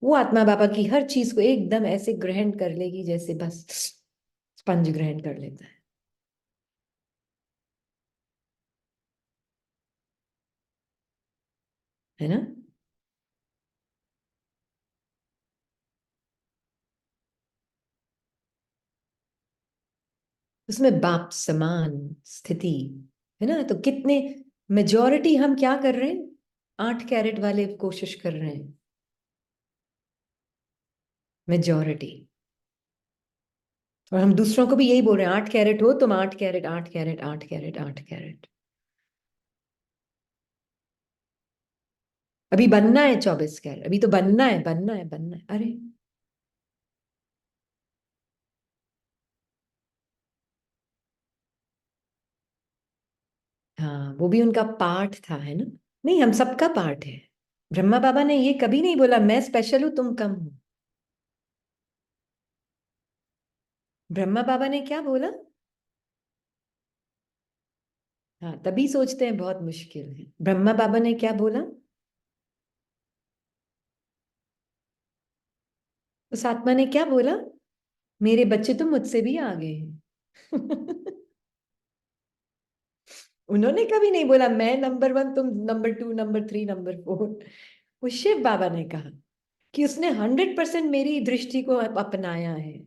Speaker 1: वो आत्मा बाबा की हर चीज को एकदम ऐसे ग्रहण कर लेगी, जैसे बस स्पंज ग्रहण कर लेता है ना? उसमें बाप समान स्थिति है ना। तो कितने मेजॉरिटी हम क्या कर रहे हैं, 8 कैरेट वाले कोशिश कर रहे हैं, मेजॉरिटी। और हम दूसरों को भी यही बोल रहे हैं, 8 कैरेट हो तुम, 8 कैरेट, 8 कैरेट, 8 कैरेट, 8 कैरेट। अभी बनना है 24 कैरेट, अभी तो बनना है, बनना है, बनना है। अरे हाँ, वो भी उनका पार्ट था, है ना। नहीं, हम सबका पार्ट है। ब्रह्मा बाबा ने ये कभी नहीं बोला मैं स्पेशल हूं तुम कम हो। ब्रह्मा बाबा ने क्या बोला? हाँ, तभी सोचते हैं बहुत मुश्किल है। ब्रह्मा बाबा ने क्या बोला? उस आत्मा ने क्या बोला? मेरे बच्चे तो मुझसे भी आगे हैं। उन्होंने कभी नहीं बोला मैं नंबर 1, तुम नंबर 2, नंबर 3, नंबर 4। वो शिव बाबा ने कहा कि उसने 100% मेरी दृष्टि को अपनाया है।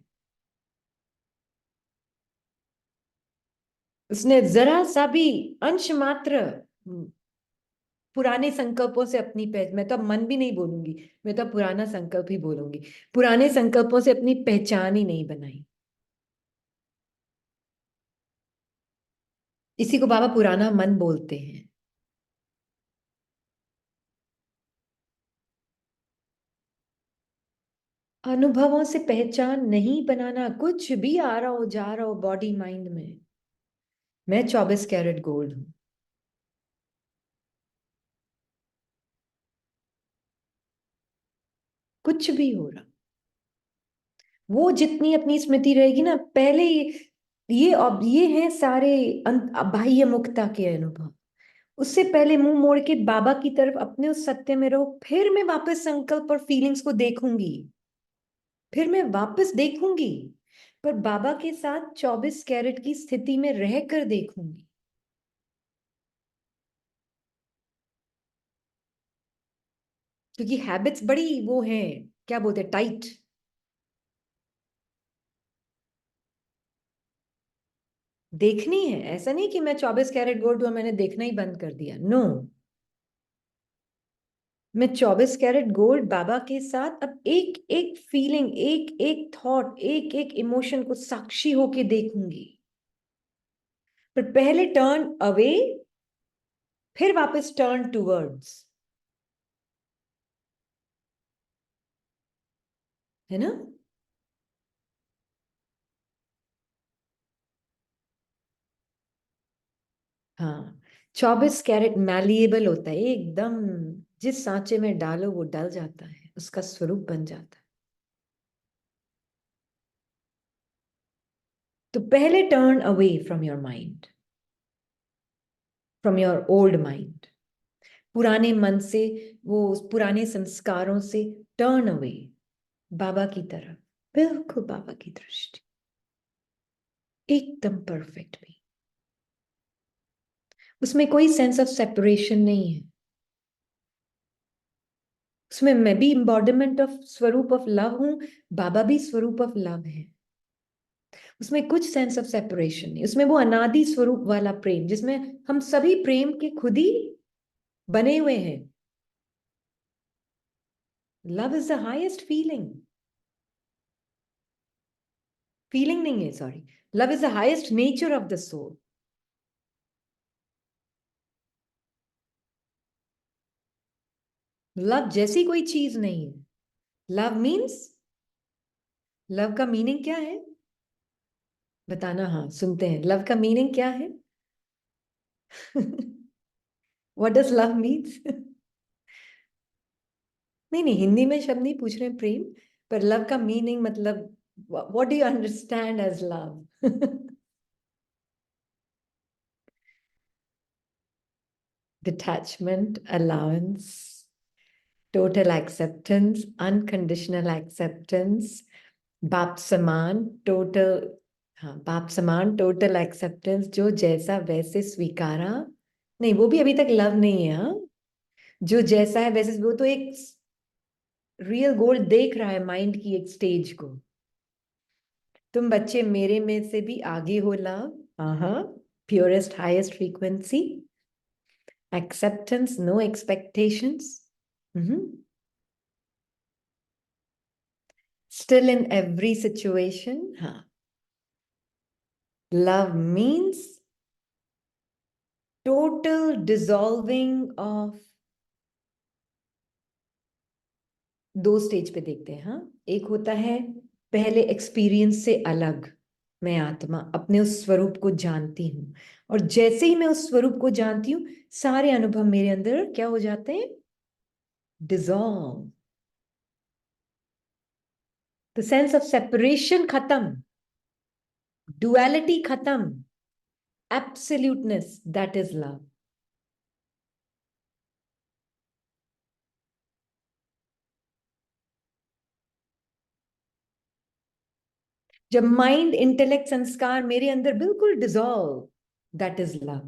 Speaker 1: उसने जरा सा भी अंश मात्र पुराने संकल्पों से अपनी मैं तो अब मन भी नहीं बोलूंगी, मैं तो अब पुराना संकल्प ही बोलूंगी। पुराने संकल्पों से अपनी पहचान ही नहीं बनाई। इसी को बाबा पुराना मन बोलते हैं। अनुभवों से पहचान नहीं बनाना, कुछ भी आ रहा हो जा रहा हो बॉडी माइंड में। मैं 24 कैरेट गोल्ड हूं। कुछ भी हो रहा, वो जितनी अपनी स्मृति रहेगी ना, पहले ये हैं सारे बाह्य मुक्ता के अनुभव। उससे पहले मुंह मोड़ के बाबा की तरफ अपने उस सत्य में रहो, फिर मैं वापस संकल्प और फीलिंग्स को देखूंगी, फिर मैं वापस देखूंगी। पर बाबा के साथ 24 कैरेट की स्थिति में रहकर देखूंगी। क्योंकि हैबिट्स बड़ी वो है, क्या बोलते हैं, टाइट। देखनी है, ऐसा नहीं कि मैं 24 कैरेट गोल्ड हुआ मैंने देखना ही बंद कर दिया, नो। मैं 24 कैरेट गोल्ड बाबा के साथ अब एक एक फीलिंग, एक एक थॉट, एक एक इमोशन को साक्षी होके देखूंगी। पर पहले टर्न अवे, फिर वापस टर्न टूवर्ड्स, है ना। हाँ, 24 कैरेट मैलिएबल होता है एकदम। जिस सांचे में डालो वो डल जाता है, उसका स्वरूप बन जाता है। तो पहले turn away from your mind, from your old mind. पुराने मन से, वो पुराने संस्कारों से टर्न अवे, बाबा की तरफ, बिल्कुल बाबा की दृष्टि, एकदम परफेक्ट भी। उसमें कोई सेंस ऑफ सेपरेशन नहीं है। उसमें मैं भी इम्बॉडीमेंट ऑफ स्वरूप ऑफ लव हूं, बाबा भी स्वरूप ऑफ लव है। उसमें कुछ सेंस ऑफ सेपरेशन नहीं, उसमें वो अनादि स्वरूप वाला प्रेम जिसमें हम सभी प्रेम के खुद ही बने हुए हैं। Love is the highest feeling. Feeling नहीं है, sorry. Love is the highest nature of the soul. Love जैसी कोई चीज नहीं है। लव मीन्स, लव का मीनिंग क्या है? बताना, हाँ सुनते हैं, लव का मीनिंग क्या है? What does love means? नहीं नहीं, हिंदी में शब्द नहीं पूछ रहे हैं, प्रेम। पर लव का मीनिंग मतलब, what do you understand as love? Detachment, allowance, total acceptance, unconditional acceptance, बाप समान टोटल। हाँ, बाप समान टोटल एक्सेप्टेंस, जो जैसा वैसे स्वीकारा। नहीं, वो भी अभी तक लव नहीं है, हाँ। जो जैसा है वैसे, वो तो एक रियल गोल्ड देख रहा है माइंड की एक स्टेज को। तुम बच्चे मेरे में से भी आगे हो लव. हाँ. Purest highest frequency. Acceptance, no expectations. Still in every situation. हाँ. Love means total dissolving of. दो स्टेज पे देखते हैं. हाँ. एक होता है पहले एक्सपीरियंस से अलग. मैं आत्मा अपने उस स्वरूप को जानती हूं, और जैसे ही मैं उस स्वरूप को जानती हूं, सारे अनुभव मेरे अंदर क्या हो जाते हैं? Dissolve. The sense of separation खत्म. डुअलिटी खत्म. Absoluteness, that is love. जब माइंड इंटेलेक्ट संस्कार मेरे अंदर बिल्कुल डिसॉल्व, दैट इज लव.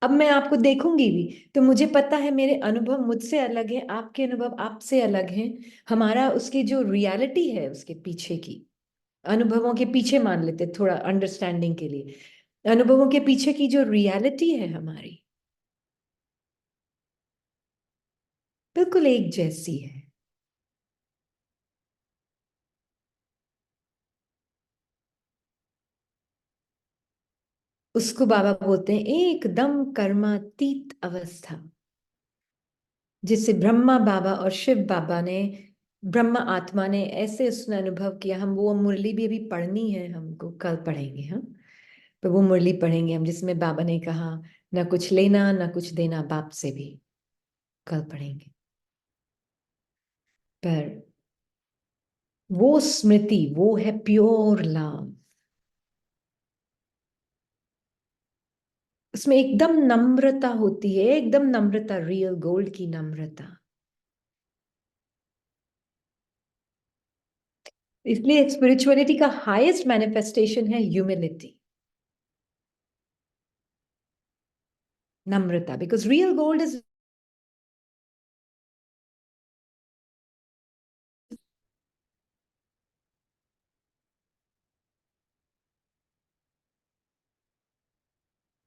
Speaker 1: अब मैं आपको देखूंगी भी तो मुझे पता है मेरे अनुभव मुझसे अलग है, आपके अनुभव आपसे अलग हैं. हमारा उसकी जो रियलिटी है उसके पीछे की, अनुभवों के पीछे मान लेते थोड़ा अंडरस्टैंडिंग के लिए, अनुभवों के पीछे की जो रियलिटी है हमारी, बिल्कुल एक जैसी है. उसको बाबा बोलते हैं एकदम कर्मातीत अवस्था, जिससे ब्रह्मा बाबा और शिव बाबा ने, ब्रह्मा आत्मा ने ऐसे उसने अनुभव किया. हम वो मुरली भी अभी पढ़नी है, हमको कल पढ़ेंगे. हम तो वो मुरली पढ़ेंगे हम, जिसमें बाबा ने कहा ना कुछ लेना ना कुछ देना बाप से भी. कल पढ़ेंगे. पर वो स्मृति, वो है प्योर लव. उसमें एकदम नम्रता होती है, एकदम नम्रता, रियल गोल्ड की नम्रता. इसलिए स्पिरिचुअलिटी का हाईएस्ट मैनिफेस्टेशन है ह्यूमिलिटी, नम्रता. बिकॉज रियल गोल्ड इज,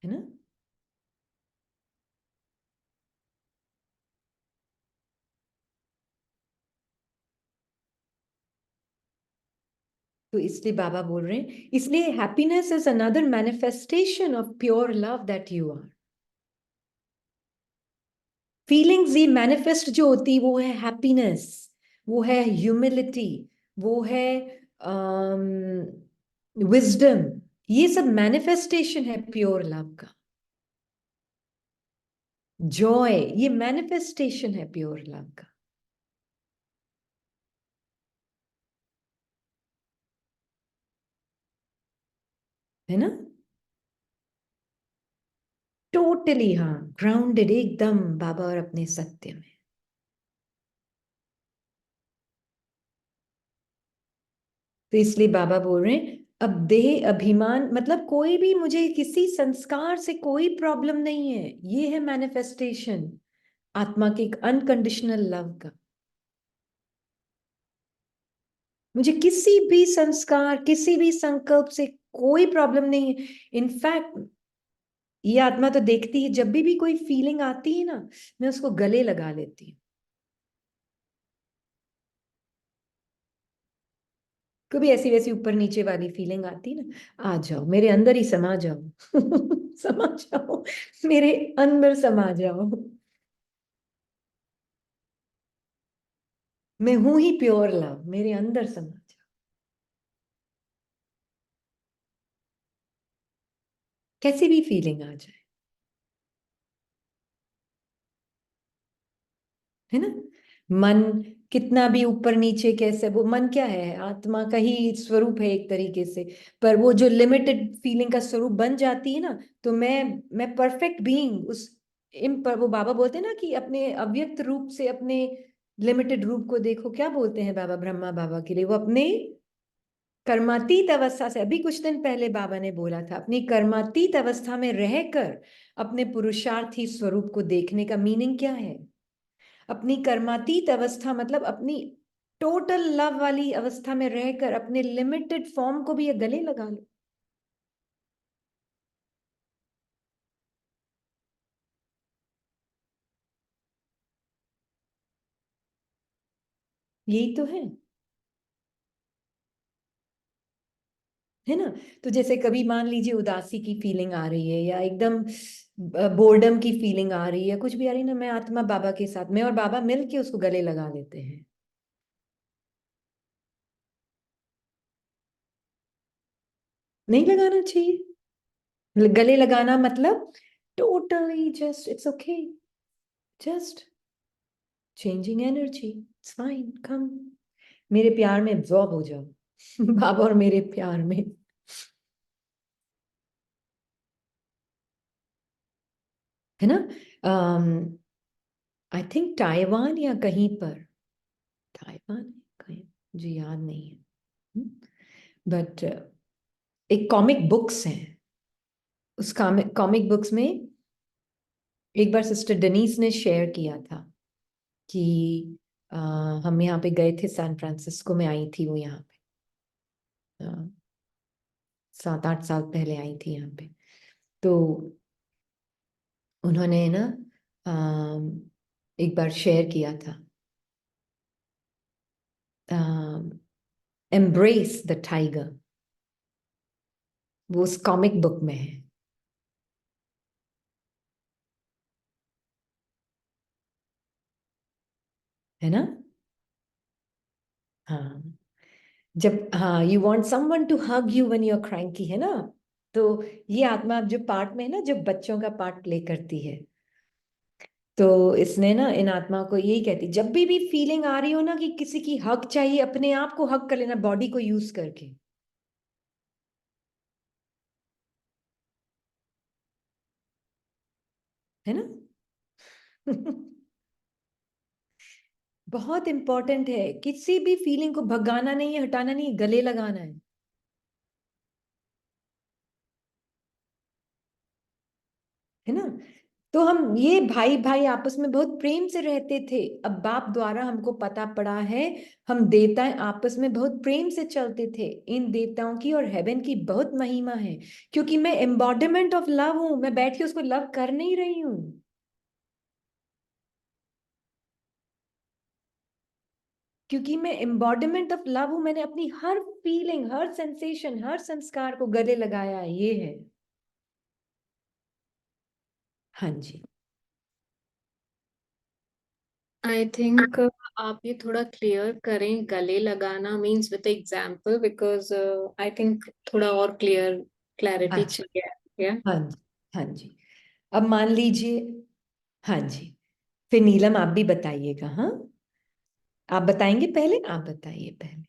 Speaker 1: है ना. तो इसलिए बाबा बोल रहे हैं, इसलिए happiness is another manifestation of pure love that you are. Feelings ये मैनिफेस्ट जो होती वो है हैप्पीनेस, वो है ह्यूमिलिटी, वो है विजडम. ये सब मैनिफेस्टेशन है प्योर लव का. जॉय ये मैनिफेस्टेशन है प्योर लव का. है ना. टोटली हाँ, ग्राउंडेड एकदम बाबा और अपने सत्य में. तो इसलिए बाबा बोल रहे हैं अब देह अभिमान, मतलब कोई भी मुझे किसी संस्कार से कोई प्रॉब्लम नहीं है. ये है मैनिफेस्टेशन आत्मा के एक अनकंडीशनल लव का. मुझे किसी भी संस्कार, किसी भी संकल्प से कोई प्रॉब्लम नहीं है. इनफैक्ट ये आत्मा तो देखती है, जब भी कोई फीलिंग आती है ना, मैं उसको गले लगा लेती हूँ. कभी ऐसी वैसी ऊपर नीचे वाली फीलिंग आती है ना, आ जाओ मेरे अंदर ही समा जाओ. समा जाओ, मेरे अंदर समा जाओ. मैं हूं ही प्योर लव, मेरे अंदर समा जाओ. कैसी भी फीलिंग आ जाए, है ना. मन कितना भी ऊपर नीचे कैसे, वो मन क्या है, आत्मा का ही स्वरूप है एक तरीके से. पर वो जो लिमिटेड फीलिंग का स्वरूप बन जाती है ना, तो मैं परफेक्ट बीइंग उस पर वो बाबा बोलते हैं ना कि अपने अव्यक्त रूप से अपने लिमिटेड रूप को देखो. क्या बोलते हैं बाबा, ब्रह्मा बाबा के लिए वो अपने कर्मातीत अवस्था से, अभी कुछ दिन पहले बाबा ने बोला था, अपनी कर्मातीत अवस्था में रहकर अपने पुरुषार्थी स्वरूप को देखने का मीनिंग क्या है? अपनी कर्मातीत अवस्था मतलब अपनी टोटल लव वाली अवस्था में रहकर अपने लिमिटेड फॉर्म को भी ये गले लगा लो। यही तो है ना? तो जैसे कभी मान लीजिए उदासी की फीलिंग आ रही है या एकदम बोर्डम की फीलिंग आ रही है, कुछ भी आ रही है ना, मैं आत्मा बाबा के साथ, मैं और बाबा मिल के उसको गले लगा लेते हैं। नहीं लगाना चाहिए। गले लगाना मतलब totally just it's okay, just changing energy, it's fine, come मेरे प्यार में एब्जॉर्ब हो जाओ। बाबा और मेरे प्यार में, है ना? आई थिंक ताइवान या कहीं पर, ताइवान कहीं, मुझे याद नहीं है, बट एक कॉमिक बुक्स है, उस कॉमिक बुक्स में एक बार सिस्टर डेनीस ने शेयर किया था कि हम यहाँ पे गए थे, सैन फ्रांसिस्को में आई थी वो यहाँ पे, 7-8 साल पहले आई थी यहाँ पे। तो उन्होंने ना एक बार शेयर किया था, एम्ब्रेस द टाइगर, वो उस कॉमिक बुक में है ना? हाँ, जब, हाँ, you want someone to hug you when you are cranky, है ना? तो ये आत्मा जो पार्ट में है ना, जो बच्चों का पार्ट प्ले करती है, तो इसने ना इन आत्मा को यही कहती, जब भी फीलिंग आ रही हो ना कि किसी की हक चाहिए, अपने आप को हक कर लेना बॉडी को यूज करके, है ना? बहुत इंपॉर्टेंट है, किसी भी फीलिंग को भगाना नहीं है, हटाना नहीं है, गले लगाना है ना? तो हम ये भाई भाई आपस में बहुत प्रेम से रहते थे, अब बाप द्वारा हमको पता पड़ा है, हम देवताएं आपस में बहुत प्रेम से चलते थे। इन देवताओं की और हेवन की बहुत महिमा है, क्योंकि मैं एम्बॉडीमेंट ऑफ लव हूं, मैं बैठ के उसको लव कर नहीं रही हूं, क्योंकि मैं एम्बॉडीमेंट ऑफ लव हूं, मैंने अपनी हर फीलिंग, हर सेंसेशन, हर संस्कार को गले लगाया है, ये है। हाँ जी।
Speaker 2: आई थिंक आप ये थोड़ा क्लियर करें, गले लगाना means with example, because I think थोड़ा और क्लैरिटी
Speaker 1: अच्छा।
Speaker 2: चाहिए। या
Speaker 1: हाँ जी। हाँ जी। अब मान लीजिए, हाँ जी, फिर नीलम आप भी बताइएगा। हाँ, आप बताएंगे पहले, आप बताइए पहले।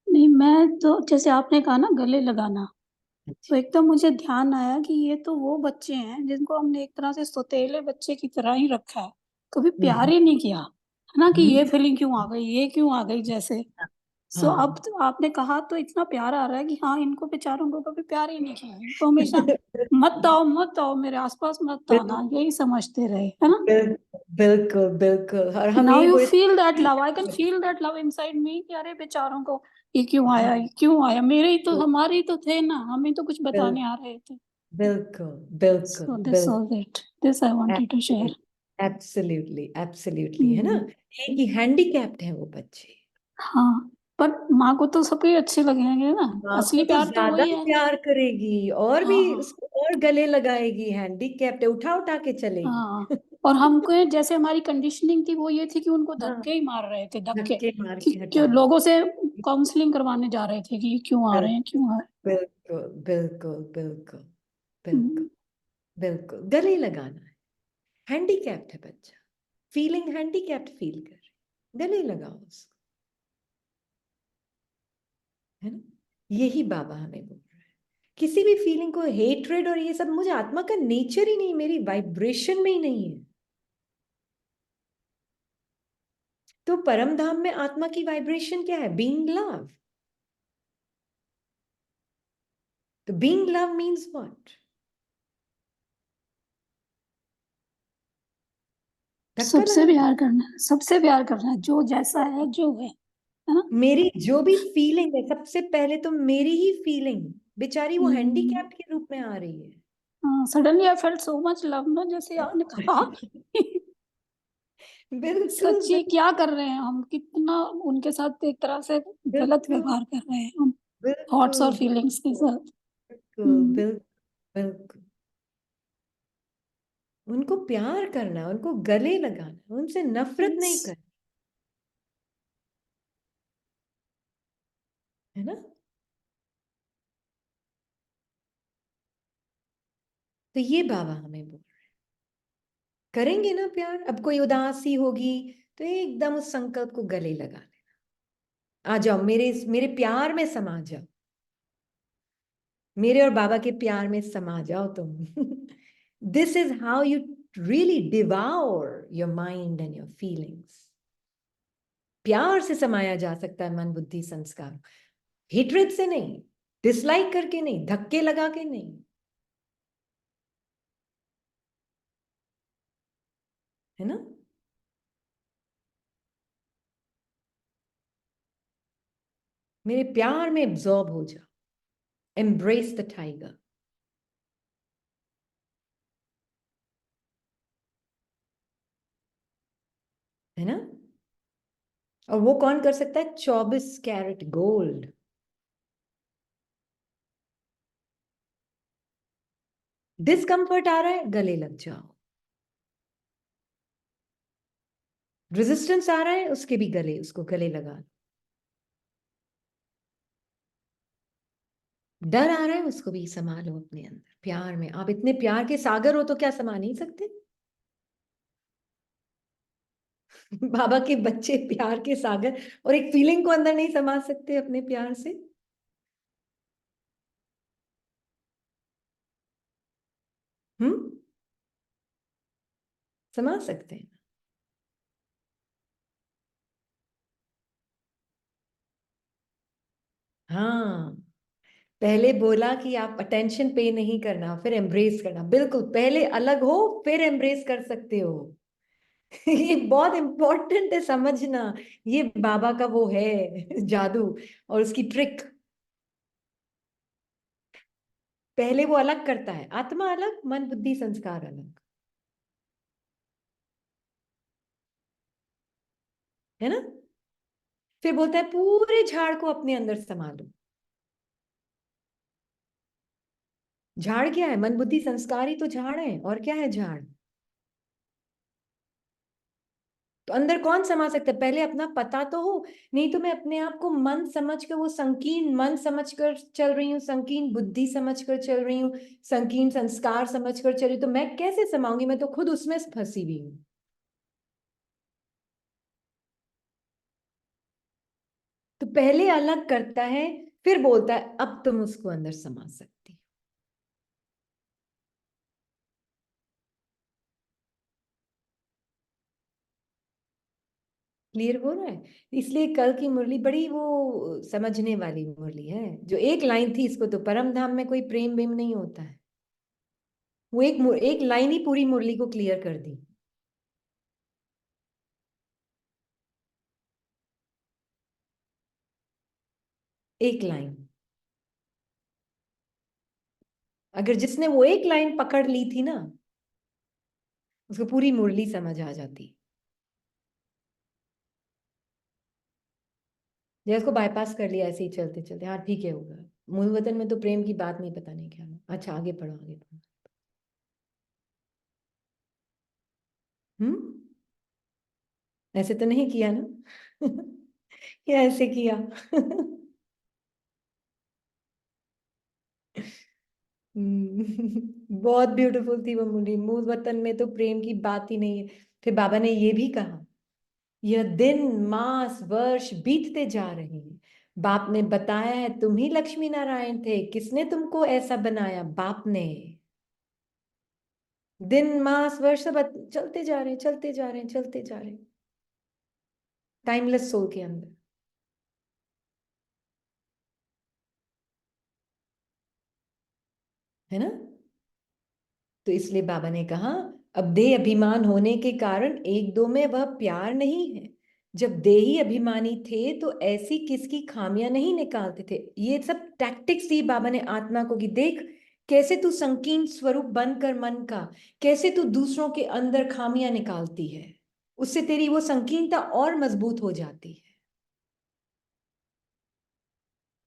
Speaker 3: नहीं, मैं तो जैसे आपने कहा ना गले लगाना, तो
Speaker 1: अच्छा।
Speaker 3: एकदम मुझे ध्यान आया कि ये तो वो बच्चे हैं जिनको हमने एक तरह से सौतेले बच्चे की तरह ही रखा है, कभी प्यार
Speaker 1: हम्म।
Speaker 3: ही नहीं किया, है ना, कि
Speaker 1: हम्म।
Speaker 3: ये फीलिंग क्यों आ गई, ये क्यों आ गई जैसे। सो अब
Speaker 1: हाँ।
Speaker 3: तो आपने कहा तो इतना प्यार आ रहा है कि हाँ, इनको बेचारों को कभी प्यार ही नहीं किया, इनको हमेशा मत आओ मत आओ मेरे आसपास, मत आना, यही समझते रहे, है ना।
Speaker 1: बिल्कुल बिल्कुल, और हम
Speaker 3: नाउ
Speaker 1: यही
Speaker 3: यू
Speaker 1: बोले।
Speaker 3: Feel that love, I can feel that love inside me कि अरे बेचारों को ये क्यों आया,
Speaker 1: हाँ,
Speaker 3: ये क्यों आया, मेरे ही तो, हमारे ही तो थे ना, हमें तो कुछ बताने आ रहे थे।
Speaker 1: बिल्कुल बिल्कुल
Speaker 3: So this
Speaker 1: बिल्कुल,
Speaker 3: was it. This I wanted to share.
Speaker 1: Absolutely absolutely, है ना?
Speaker 3: हम्म,
Speaker 1: ये कि हैंडीकैप्ड है वो बच्चे,
Speaker 3: हाँ, पर माँ को तो सबके अच्छे लगेंगे ना,
Speaker 1: माँ को
Speaker 3: असली
Speaker 1: तो
Speaker 3: प्यार तो
Speaker 1: ज्यादा
Speaker 3: वही है।
Speaker 1: प्यार करेगी और भी
Speaker 3: हाँ
Speaker 1: उसको और गले लगाएगी, हैंडीकैप्ड है, उठा उठा के
Speaker 3: हाँ,
Speaker 1: चलेगी।
Speaker 3: और हमको जैसे हमारी कंडीशनिंग थी वो ये थी कि उनको
Speaker 1: हाँ,
Speaker 3: धक्के ही मार रहे थे, धक्के,
Speaker 1: धक्के मार
Speaker 3: कि
Speaker 1: के
Speaker 3: जो
Speaker 1: हटा।
Speaker 3: लोगों से काउंसलिंग करवाने जा रहे थे कि ये क्यों आ रहे हैं, क्यों आ रहे
Speaker 1: बिल्कुल बिल्कुल बिल्कुल
Speaker 3: हैं।
Speaker 1: बिल्कुल बिल्कुल, गले लगाना है। हैंडीकैप्ड है बच्चा, फीलिंग हैंडीकैप्ड फील कर रही, गले लगाओ उसको, है ना? यही बाबा हमें बोल रहा है। किसी भी फीलिंग को, हेट्रेड और ये सब मुझे आत्मा का नेचर ही नहीं, मेरी वाइब्रेशन में ही नहीं है। तो परम धाम में आत्मा की वाइब्रेशन क्या है? Being love. तो बीइंग लव मीन्स व्हाट? धक्का
Speaker 3: सबसे
Speaker 1: लगा।
Speaker 3: प्यार करना, सबसे प्यार करना, जो जैसा है जो है ना।
Speaker 1: मेरी जो भी फीलिंग है, सबसे पहले तो मेरी ही फीलिंग, बेचारी वो हैंडीकैप्ड के रूप में आ रही है।
Speaker 3: Suddenly I felt so much love, ना, जैसे आपने कहा।
Speaker 1: बिल्कुल
Speaker 3: सच्ची क्या कर रहे हैं हम, कितना उनके साथ एक तरह से गलत
Speaker 1: बिल्कुल
Speaker 3: व्यवहार कर रहे हैं हम, थॉट्स और
Speaker 1: बिल्कुल
Speaker 3: फीलिंग्स के साथ।
Speaker 1: बिल्कुल बिल्कुल। उनको प्यार करना, उनको गले लगाना, उनसे नफरत नहीं
Speaker 3: Yes.
Speaker 1: करना, है ना? तो ये बाबा हमें बोल रहे हैं, करेंगे ना प्यार। अब कोई उदासी होगी तो एकदम उस संकल्प को गले लगा लेना, आ जाओ मेरे मेरे प्यार में समा जाओ, मेरे और बाबा के प्यार में समा जाओ तुम। This is how you really devour your mind and your feelings. प्यार से समाया जा सकता है मन बुद्धि संस्कार, हेट्रेड से नहीं, डिसलाइक करके नहीं, धक्के लगा के नहीं, है ना? मेरे प्यार में एब्जॉर्ब हो जाओ, एम्ब्रेस द टाइगर, है ना? और वो कौन कर सकता है? 24 कैरेट गोल्ड। डिस्कंफर्ट आ रहा है, गले लग जाओ। रेजिस्टेंस आ रहा है, उसके भी गले, उसको गले लगा। डर आ रहा है, उसको भी संभालो अपने अंदर प्यार में। आप इतने प्यार के सागर हो तो क्या समा नहीं सकते? बाबा के बच्चे प्यार के सागर, और एक फीलिंग को अंदर नहीं समा सकते अपने प्यार से? हम्म, समा सकते हैं। हाँ, पहले बोला कि आप अटेंशन पे नहीं करना, फिर एम्ब्रेस करना। बिल्कुल, पहले अलग हो फिर एम्ब्रेस कर सकते हो। ये बहुत इंपॉर्टेंट है समझना। ये बाबा का वो है जादू और उसकी ट्रिक। पहले वो अलग करता है, आत्मा अलग, मन बुद्धि संस्कार अलग, है ना? फिर बोलता है पूरे झाड़ को अपने अंदर समा लो। झाड़ क्या है? मन बुद्धि संस्कार ही तो झाड़ है, और क्या है झाड़? तो अंदर कौन समा सकता है? पहले अपना पता तो हो। नहीं तो मैं अपने आप को मन समझ कर, वो संकीर्ण मन समझ कर चल रही हूँ, संकीर्ण बुद्धि समझ कर चल रही हूँ, संकीर्ण संस्कार समझ कर चल रही हूँ, तो मैं कैसे समाऊंगी? मैं तो खुद उसमें फंसी हुई हूँ। तो पहले अलग करता है, फिर बोलता है अब तुम उसको अंदर समा सकती हो। क्लियर हो रहा है? इसलिए कल की मुरली बड़ी वो समझने वाली मुरली है। जो एक लाइन थी, इसको तो परम धाम में कोई प्रेम वेम नहीं होता है, वो एक लाइन ही पूरी मुरली को क्लियर कर दी। एक लाइन, अगर जिसने वो एक लाइन पकड़ ली थी ना, उसको पूरी मुरली समझ आ जाती। जैसे उसको बाईपास कर लिया ऐसे ही चलते चलते, हाँ ठीक है होगा। मूल वतन में तो प्रेम की बात नहीं, पता नहीं क्या। अच्छा आगे पढ़ो, आगे पढ़ो। हम्म, ऐसे तो नहीं किया ना? या ऐसे किया? बहुत ब्यूटीफुल थी वो मुरली। मूल वतन में तो प्रेम की बात ही नहीं है। फिर बाबा ने ये भी कहा, यह दिन मास वर्ष बीतते जा रहे हैं, बाप ने बताया है तुम ही लक्ष्मी नारायण थे, किसने तुमको ऐसा बनाया? बाप ने। दिन मास वर्ष सब चलते जा रहे हैं, चलते जा रहे हैं, चलते जा रहे हैं। टाइमलेस सोल के अंदर। है ना? तो इसलिए बाबा ने कहा, अब देह अभिमान होने के कारण एक दो में वह प्यार नहीं है। जब देही अभिमानी थे तो ऐसी किसकी खामियां नहीं निकालते थे। ये सब टैक्टिक्स दी बाबा ने आत्मा को कि देख कैसे तू संकीर्ण स्वरूप बनकर मन का, कैसे तू दूसरों के अंदर खामियां निकालती है, उससे तेरी वो संकीर्णता और मजबूत हो जाती है।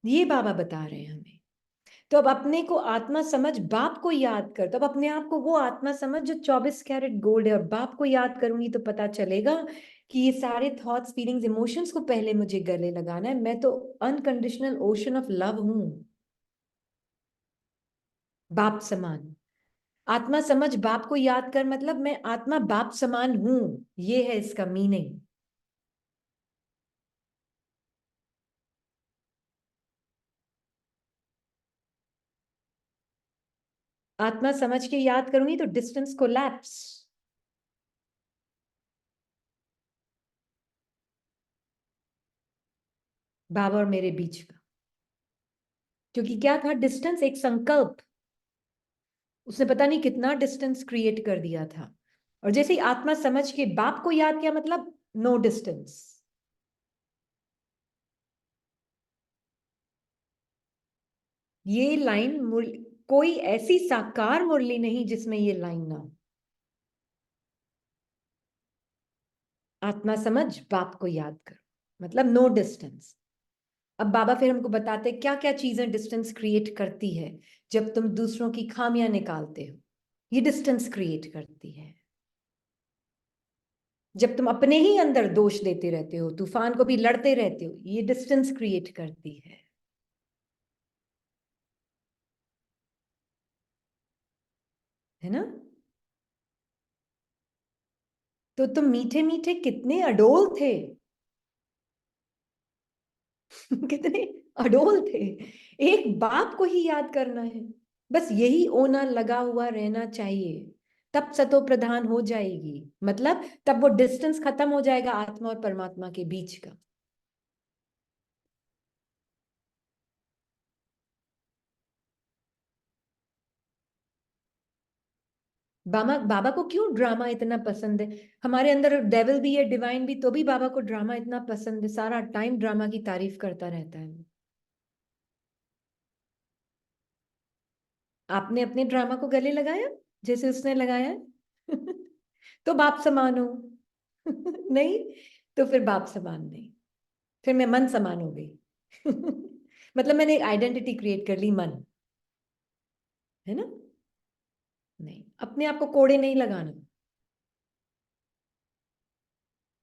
Speaker 1: ये बाबा बता रहे हैं हमें। तो अब अपने को आत्मा समझ, बाप को याद कर। तो अब अपने आप को वो आत्मा समझ जो 24 कैरेट गोल्ड है। और बाप को याद करूंगी तो पता चलेगा कि ये सारे थॉट्स, फीलिंग्स, इमोशंस को पहले मुझे गले लगाना है। मैं तो अनकंडीशनल ओशन ऑफ लव हूं, बाप समान। आत्मा समझ, बाप को याद कर, मतलब मैं आत्मा बाप समान हूं। ये है इसका मीनिंग। आत्मा समझ के याद करूंगी तो डिस्टेंस कोलैप्स। बाबा और मेरे बीच का, क्योंकि क्या था डिस्टेंस, एक संकल्प। उसने पता नहीं कितना डिस्टेंस क्रिएट कर दिया था। और जैसे ही आत्मा समझ के बाप को याद किया, मतलब नो डिस्टेंस। ये लाइन कोई ऐसी साकार मुरली नहीं जिसमें ये लाइन ना हो। आत्मा समझ, बाप को याद करो, मतलब नो डिस्टेंस। अब बाबा फिर हमको बताते क्या क्या चीजें डिस्टेंस क्रिएट करती है। जब तुम दूसरों की खामियां निकालते हो, ये डिस्टेंस क्रिएट करती है। जब तुम अपने ही अंदर दोष देते रहते हो, तूफान को भी लड़ते रहते हो, ये डिस्टेंस क्रिएट करती है ना? तो तुम मीठे मीठे कितने अडोल थे। कितने अडोल थे। एक बाप को ही याद करना है, बस यही ओना लगा हुआ रहना चाहिए। तब सतो प्रधान हो जाएगी, मतलब तब वो डिस्टेंस खत्म हो जाएगा आत्मा और परमात्मा के बीच का। बाबा को क्यों ड्रामा इतना पसंद है? हमारे अंदर डेविल भी है, डिवाइन भी, तो भी बाबा को ड्रामा इतना पसंद है। सारा टाइम ड्रामा की तारीफ करता रहता है। आपने अपने ड्रामा को गले लगाया जैसे उसने लगाया है? तो बाप समान हो। नहीं, तो फिर बाप समान नहीं, फिर मैं मन समान हो गई। मतलब मैंने एक आइडेंटिटी क्रिएट कर ली, मन। है ना? नहीं, अपने आप को कोड़े नहीं लगाना।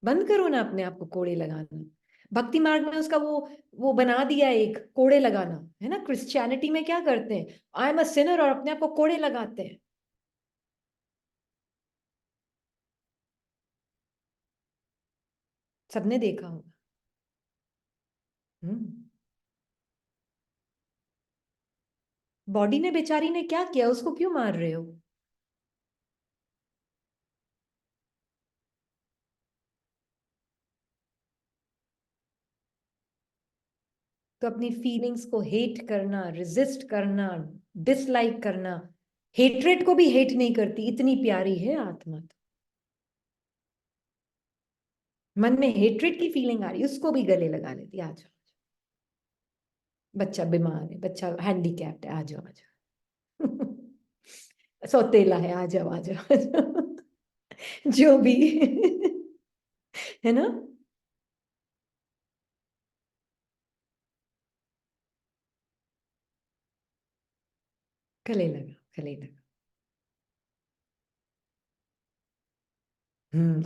Speaker 1: बंद करो ना अपने आप को कोड़े लगाना। भक्ति मार्ग में उसका वो बना दिया एक कोड़े लगाना। है ना? क्रिश्चियनिटी में क्या करते हैं, आई एम अ सिनर, और अपने आप को कोड़े लगाते हैं। सबने देखा होगा। बॉडी ने, बेचारी ने क्या किया, उसको क्यों मार रहे हो? तो अपनी फीलिंग्स को हेट करना, रेजिस्ट करना, डिसलाइक करना। हेट्रेड को भी हेट नहीं करती, इतनी प्यारी है आत्मा। तो मन में हेट्रेड की फीलिंग आ रही, उसको भी गले लगा लेती। आ जाओ, बच्चा बीमार है, बच्चा हैंडीकैप्ड है, आ जाओ आ जाओ। सौतेला है, आ जाओ आ जाओ आ जाओ। जो भी। है ना? गले लगा, गले लगा।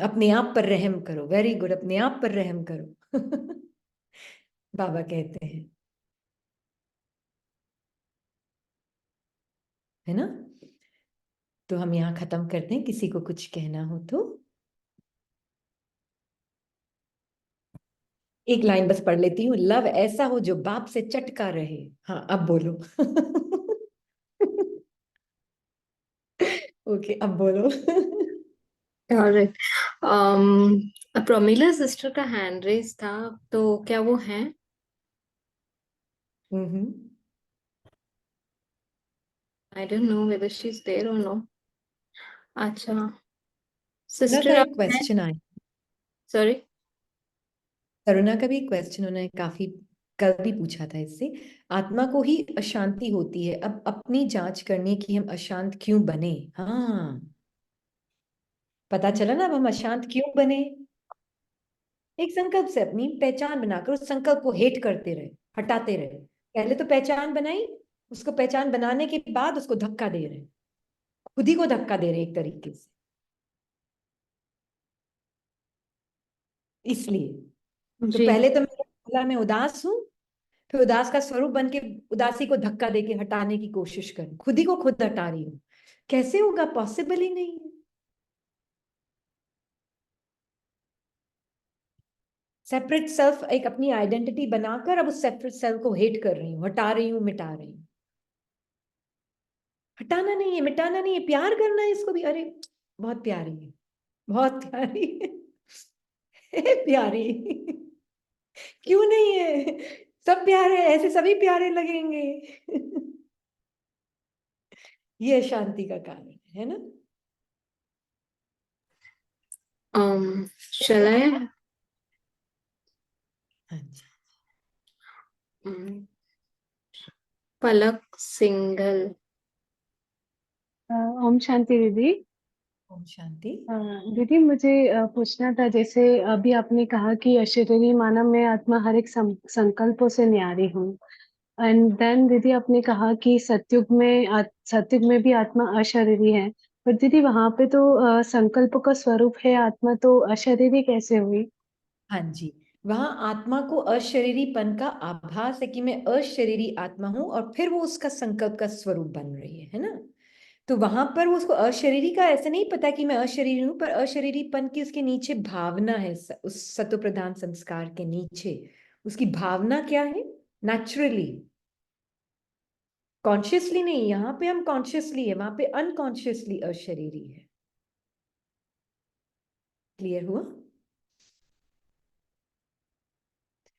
Speaker 1: अपने आप पर रहम करो। वेरी गुड, अपने आप पर रहम करो। बाबा कहते हैं। है ना? तो हम यहाँ खत्म करते हैं, किसी को कुछ कहना हो तो। एक लाइन बस पढ़ लेती हूँ। लव ऐसा हो जो बाप से चटका रहे। हाँ, अब बोलो। ओके, अब बोलो।
Speaker 2: All right. प्रोमिला सिस्टर का हैंड रेस था, तो क्या वो हैं?
Speaker 1: हम्म।
Speaker 2: I don't know whether she is there और नो। अच्छा,
Speaker 1: करुणा का
Speaker 2: सिस्टर
Speaker 1: एक
Speaker 2: आप हैं?
Speaker 1: क्वेश्चन आया।
Speaker 2: सॉरी।
Speaker 1: करुणा का भी क्वेश्चन उन्होंने काफी कल भी पूछा था इससे। आत्मा को ही अशांति होती है, अब अपनी जांच करनी कि हम अशांत क्यों बने। हाँ, पता चला ना अब हम अशांत क्यों बने। एक संकल्प से अपनी पहचान बनाकर उस संकल्प को हेट करते रहे, हटाते रहे। पहले तो पहचान बनाई, उसको पहचान बनाने के बाद उसको धक्का दे रहे, खुद ही को धक्का दे रहे एक तरीके से। इसलिए तो
Speaker 2: जी।
Speaker 1: पहले तो मैं बोला मैं उदास हूं, फिर उदास का स्वरूप बन के उदासी को धक्का देके हटाने की कोशिश करूं, खुद ही को खुद हटा रही हूं। कैसे होगा, पॉसिबल ही नहीं है। सेपरेट सेल्फ एक अपनी आइडेंटिटी बनाकर अब उस सेपरेट सेल्फ को हेट कर रही हूँ, हटा रही हूँ, मिटा रही हूँ। हटाना नहीं है, मिटाना नहीं है, प्यार करना है इसको भी। अरे बहुत प्यारी है, बहुत प्यारी है प्यारी क्यों नहीं है, सब प्यारे, ऐसे सभी प्यारे लगेंगे ये अशांति का कारण है ना।
Speaker 2: shall I?
Speaker 1: हाँ जी।
Speaker 2: um, पलक सिंघल।
Speaker 4: ओम शांति दीदी।
Speaker 1: ओम शांति।
Speaker 4: दीदी मुझे पूछना था, जैसे अभी आपने कहा कि अशरीरी मानव में आत्मा हर एक संकल्पों से न्यारी हूँ, एंड देन दीदी आपने कहा कि सत्युग में भी आत्मा अशरीरी है। पर दीदी वहां पे तो संकल्प का स्वरूप है आत्मा, तो अशरीरी कैसे हुई?
Speaker 1: हाँ जी, वहां आत्मा को अशरीरीपन का आभास है कि मैं अशरीरी आत्मा हूं, और फिर वो उसका संकल्प का स्वरूप बन रही है ना। तो वहां पर वो उसको अशरीरी का ऐसे नहीं पता कि मैं अशरीरी हूं, पर अशरीरीपन की उसके नीचे भावना है, उस सत्व प्रधान संस्कार के नीचे उसकी भावना क्या है। नेचुरली, कॉन्शियसली नहीं, यहाँ पे हम कॉन्शियसली है, वहां पे अनकॉन्शियसली अशरीरी है। क्लियर हुआ।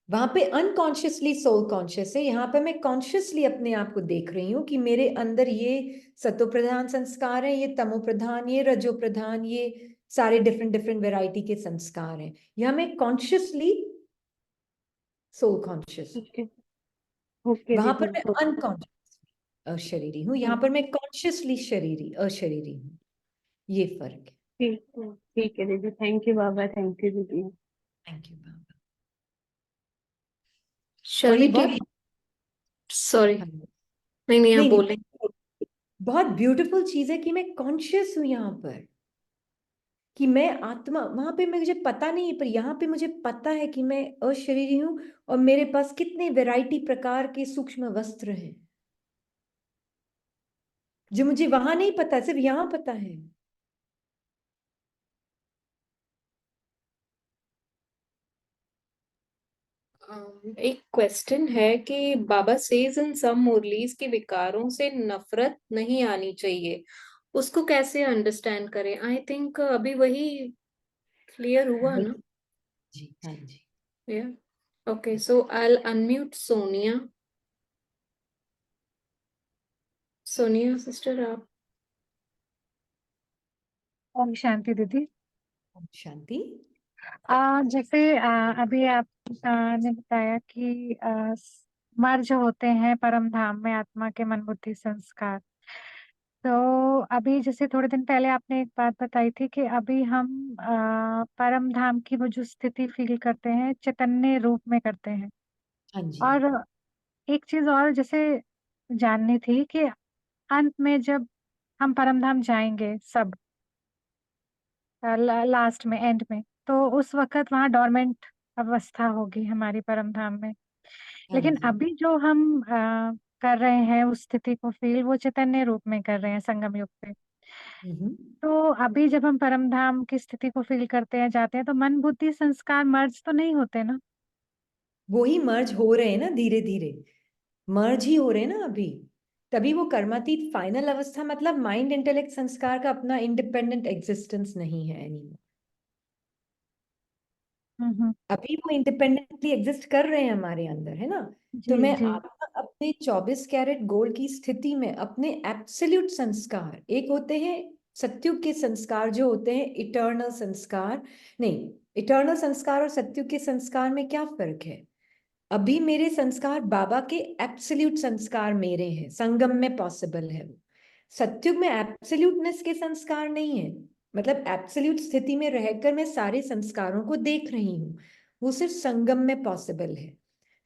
Speaker 1: वहां पे अनकॉन्शियसली सोल कॉन्शियस है, यहाँ पे मैं कॉन्शियसली अपने आप को देख रही हूँ कि मेरे अंदर ये सतो प्रधान संस्कार है, ये तमो प्रधान, ये रजो प्रधान, ये सारे डिफरेंट डिफरेंट वेराइटी के संस्कार हैं। यहाँ मैं कॉन्शियसली सोल कॉन्शियस हूँ,
Speaker 4: ओके। ओके
Speaker 1: वहां पर
Speaker 4: दीदी।
Speaker 1: मैं अनकॉन्शियस अशरीरी हूँ, यहाँ पर मैं कॉन्शियसली शरीरी अशरीरी हूँ। ये फर्क है।
Speaker 4: ठीक है दीदी, थैंक यू बाबा, थैंक यू दीदी।
Speaker 1: थैंक यू बाबा।
Speaker 2: Shall
Speaker 1: और ये
Speaker 2: we
Speaker 1: बहुत,
Speaker 2: take? Sorry।
Speaker 1: हाँ,
Speaker 2: नहीं नहीं, आप
Speaker 1: नहीं
Speaker 2: बोले।
Speaker 1: नहीं, बहुत ब्यूटीफुल चीज है कि मैं कॉन्शियस हूं यहाँ पर, कि मैं आत्मा, वहां पे मुझे पता नहीं है, पर यहाँ पे मुझे पता है कि मैं अशरीरी हूँ, और मेरे पास कितने वैरायटी प्रकार के सूक्ष्म वस्त्र हैं जो मुझे वहां नहीं पता, सिर्फ यहाँ पता है।
Speaker 2: एक क्वेश्चन है कि बाबा सेज इन सम मुरलीज के विकारों से नफरत नहीं आनी चाहिए, उसको कैसे अंडरस्टैंड करें? आई थिंक अभी वही क्लियर हुआ ना।
Speaker 1: जी हाँ जी।
Speaker 2: Yeah। Okay, so I'll unmute Sonia. Sonia sister, आप।
Speaker 5: ओम शांति दीदी।
Speaker 1: ओम शांति।
Speaker 5: जैसे अभी आप ने बताया कि मर्ज होते हैं परम धाम में आत्मा के मन बुद्धि संस्कार। तो अभी जैसे थोड़े दिन पहले आपने एक बात बताई थी कि अभी हम परम धाम की वो जो स्थिति फील करते हैं चैतन्य रूप में करते हैं।
Speaker 1: हाँ जी।
Speaker 5: और एक चीज और जैसे जाननी थी कि अंत में जब हम परम धाम जाएंगे सब, लास्ट में, एंड में, तो उस वक्त वहाँ डोरमेंट अवस्था होगी हमारी परम धाम में।
Speaker 1: हाँ
Speaker 5: लेकिन
Speaker 1: जी।
Speaker 5: अभी जो हम कर रहे हैं उस स्थिति को फील, वो चैतन्य रूप में कर रहे हैं संगम युग पे।
Speaker 1: हम्म।
Speaker 5: तो अभी जब हम परम धाम की स्थिति को फील करते हैं, जाते हैं, तो मन बुद्धि संस्कार मर्ज तो नहीं होते ना?
Speaker 1: वो ही मर्ज हो रहे हैं ना, धीरे धीरे मर्ज ही हो रहे हैं ना अभी। तभी वो कर्मातीत फाइनल अवस्था, मतलब माइंड इंटेलेक्ट संस्कार का अपना इंडिपेंडेंट एग्जिस्टेंस नहीं है एनीमोर। अभी वो इंडिपेंडेंटली एग्जिस्ट कर रहे हैं हमारे अंदर, है ना। तो
Speaker 5: जी
Speaker 1: मैं
Speaker 5: जी
Speaker 1: आत्मा अपने 24 कैरेट गोल्ड की स्थिति में अपने एब्सोल्यूट संस्कार, एक होते हैं सत्युग के संस्कार जो होते हैं इटर्नल संस्कार, नहीं, इटर्नल संस्कार और सत्युग के संस्कार में क्या फर्क है। अभी मेरे संस्कार बाबा के एब्सोल्यूट संस्कार मेरे हैं, संगम में पॉसिबल है वो। सत्युग में एब्सोल्यूटनेस के संस्कार नहीं है, मतलब एब्सोल्यूट स्थिति में रहकर मैं सारे संस्कारों को देख रही हूँ, वो सिर्फ संगम में पॉसिबल है।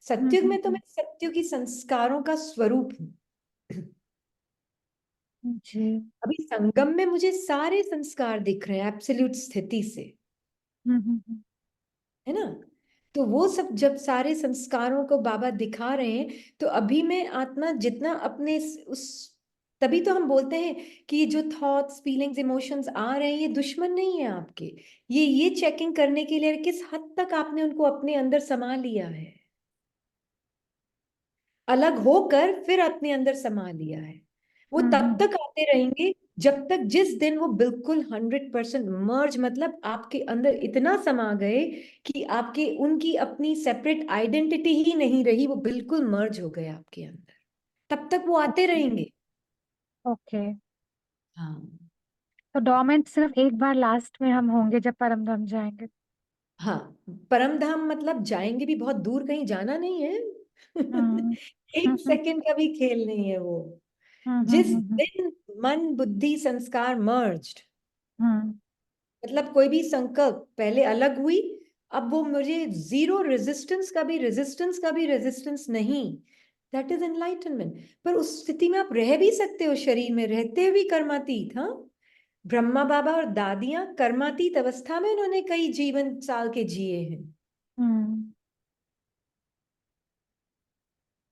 Speaker 1: सत्युग में तो मैं सत्युग की संस्कारों का स्वरूप हूँ।
Speaker 5: जी
Speaker 1: अभी संगम में मुझे सारे संस्कार दिख रहे हैं एब्सोल्यूट स्थिति से, है ना। तो वो सब जब सारे संस्कारों को बाबा दिखा रहे हैं, तो अभी मैं आत्मा जितना अपने उस, तभी तो हम बोलते हैं कि जो थॉट्स फीलिंग्स इमोशंस आ रहे हैं ये दुश्मन नहीं है आपके, ये चेकिंग करने के लिए किस हद तक आपने उनको अपने अंदर समा लिया है, अलग होकर फिर अपने अंदर समा लिया है। वो तब तक आते रहेंगे जब तक, जिस दिन वो बिल्कुल 100% मर्ज, मतलब आपके अंदर इतना समा गए कि आपके उनकी अपनी सेपरेट आइडेंटिटी ही नहीं रही, वो बिल्कुल मर्ज हो गए आपके अंदर, तब तक वो आते रहेंगे।
Speaker 5: ओके।
Speaker 1: हाँ
Speaker 5: तो डोरमेंट सिर्फ एक बार लास्ट में हम होंगे जब परम धाम जाएंगे।
Speaker 1: हाँ, परम धाम मतलब जाएंगे भी, बहुत दूर कहीं जाना नहीं है।
Speaker 5: हम्म
Speaker 1: एक सेकंड का भी खेल नहीं है वो। जिस दिन मन बुद्धि संस्कार मर्ज्ड,
Speaker 5: हम्म
Speaker 1: मतलब कोई भी संकल्प पहले अलग हुई, अब वो मुझे जीरो रेजिस्टेंस का भी रेजिस्टेंस नहीं, दैट इज एनलाइटनमेंट। पर उस स्थिति में आप रह भी सकते हो, शरीर में रहते हुए भी कर्मातीत। हाँ, ब्रह्मा बाबा और दादियां कर्मातीत अवस्था में उन्होंने कई जीवन साल के जिए हैं,
Speaker 5: हम्म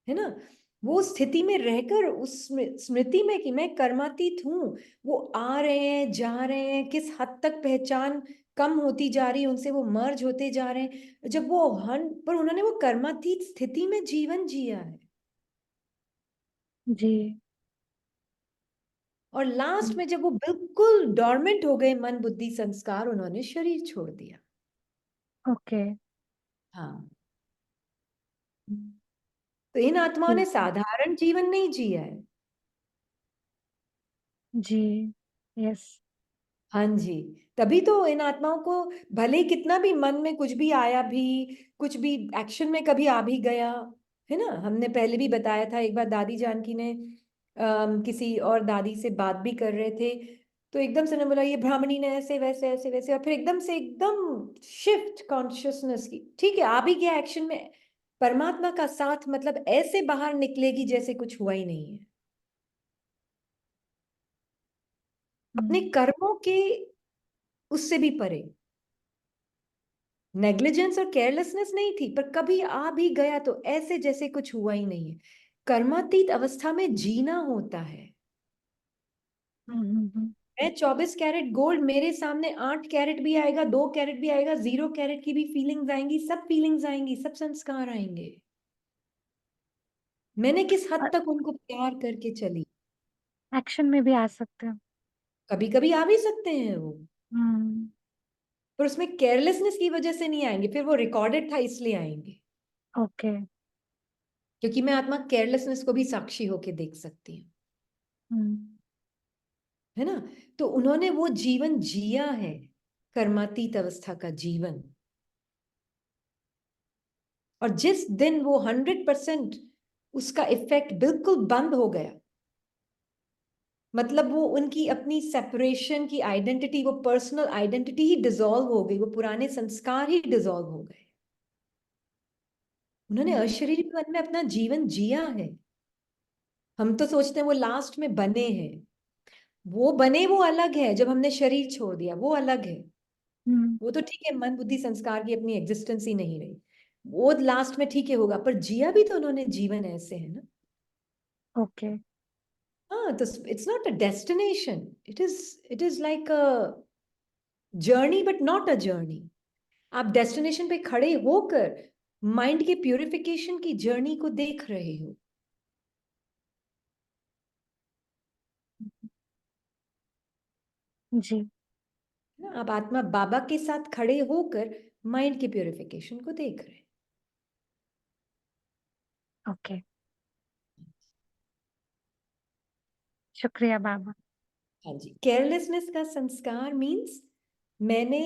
Speaker 1: है ना। वो स्थिति में रहकर उस स्मृति में कि मैं कर्मातीत हूं, वो आ रहे हैं जा रहे हैं, किस हद तक पहचान कम होती जा रही है उनसे, वो मर्ज होते जा रहे हैं, जब वो हन पर उन्होंने वो कर्मातीत स्थिति में जीवन जिया है।
Speaker 5: जी
Speaker 1: और लास्ट में जब वो बिल्कुल डॉर्मेंट हो गए मन बुद्धि संस्कार, उन्होंने शरीर छोड़ दिया।
Speaker 5: ओके।
Speaker 1: हाँ, तो इन आत्माओं ने
Speaker 5: ठीक है।
Speaker 1: साधारण जीवन नहीं जिया है।
Speaker 5: जी यस।
Speaker 1: हाँ जी, तभी तो इन आत्माओं को भले ही कितना भी मन में कुछ भी आया भी, कुछ भी एक्शन में कभी आ भी गया, है ना। हमने पहले भी बताया था, एक बार दादी जानकी ने किसी और दादी से बात भी कर रहे थे, तो एकदम से ने बोला ये ब्राह्मणी ने ऐसे वैसे ऐसे वैसे, और फिर एकदम से एकदम शिफ्ट कॉन्शियसनेस की, ठीक है आ भी गया एक्शन में, परमात्मा का साथ, मतलब ऐसे बाहर निकलेगी जैसे कुछ हुआ ही नहीं है, अपने कर्मों के उससे भी परे। नेग्लिजेंस और केयरलेसनेस नहीं थी, पर कभी आ भी गया तो ऐसे जैसे कुछ हुआ ही नहीं है। कर्मातीत अवस्था में जीना होता है। मैं 24 कैरेट गोल्ड, मेरे सामने 8 कैरेट भी आएगा, 2 कैरेट भी आएगा, 0 कैरेट की भी फीलिंग्स आएंगी, सब फीलिंग्स आएंगी, सब संस्कार आएंगे। मैंने किस हद तक उनको प्यार करके चली।
Speaker 5: एक्शन में भी आ सकते हैं।
Speaker 1: कभी कभी आ भी सकते हैं वो,
Speaker 5: हम्म
Speaker 1: पर उसमें केयरलेसनेस की वजह से नहीं आएंगे, फिर वो रिकॉर्डेड था इसलिए आएंगे,
Speaker 5: ओके।
Speaker 1: क्योंकि मैं आत्मा केयरलेसनेस को भी साक्षी होके देख सकती हूँ,
Speaker 5: हम्म
Speaker 1: है ना। तो उन्होंने वो जीवन जिया है, कर्मातीत अवस्था का जीवन। और जिस दिन वो 100% उसका इफेक्ट बिल्कुल बंद हो गया, मतलब वो उनकी अपनी सेपरेशन की आइडेंटिटी, वो पर्सनल आइडेंटिटी ही डिसॉल्व हो गई, वो पुराने संस्कार ही डिसॉल्व हो गए, उन्होंने अशरीरी मन में अपना जीवन जिया है। हम तो सोचते हैं वो लास्ट में बने हैं, वो बने वो अलग है, जब हमने शरीर छोड़ दिया वो अलग है।
Speaker 5: हम्म
Speaker 1: वो तो ठीक है, मन बुद्धि संस्कार की अपनी एग्जिस्टेंस ही नहीं रही, वो लास्ट में ठीक है होगा, पर जिया भी तो उन्होंने जीवन ऐसे है ना।
Speaker 5: ओके।
Speaker 1: हाँ, तो it's not a destination, it is like a journey but not a journey. आप डेस्टिनेशन पे खड़े होकर माइंड के प्यूरिफिकेशन की जर्नी को देख रहे हो।
Speaker 5: जी।
Speaker 1: आप आत्मा बाबा के साथ खड़े होकर माइंड की प्यूरिफिकेशन को देख रहे हैं।
Speaker 5: ओके, शुक्रिया बाबा।
Speaker 1: हाँ जी, केयरलेसनेस का संस्कार मीन्स मैंने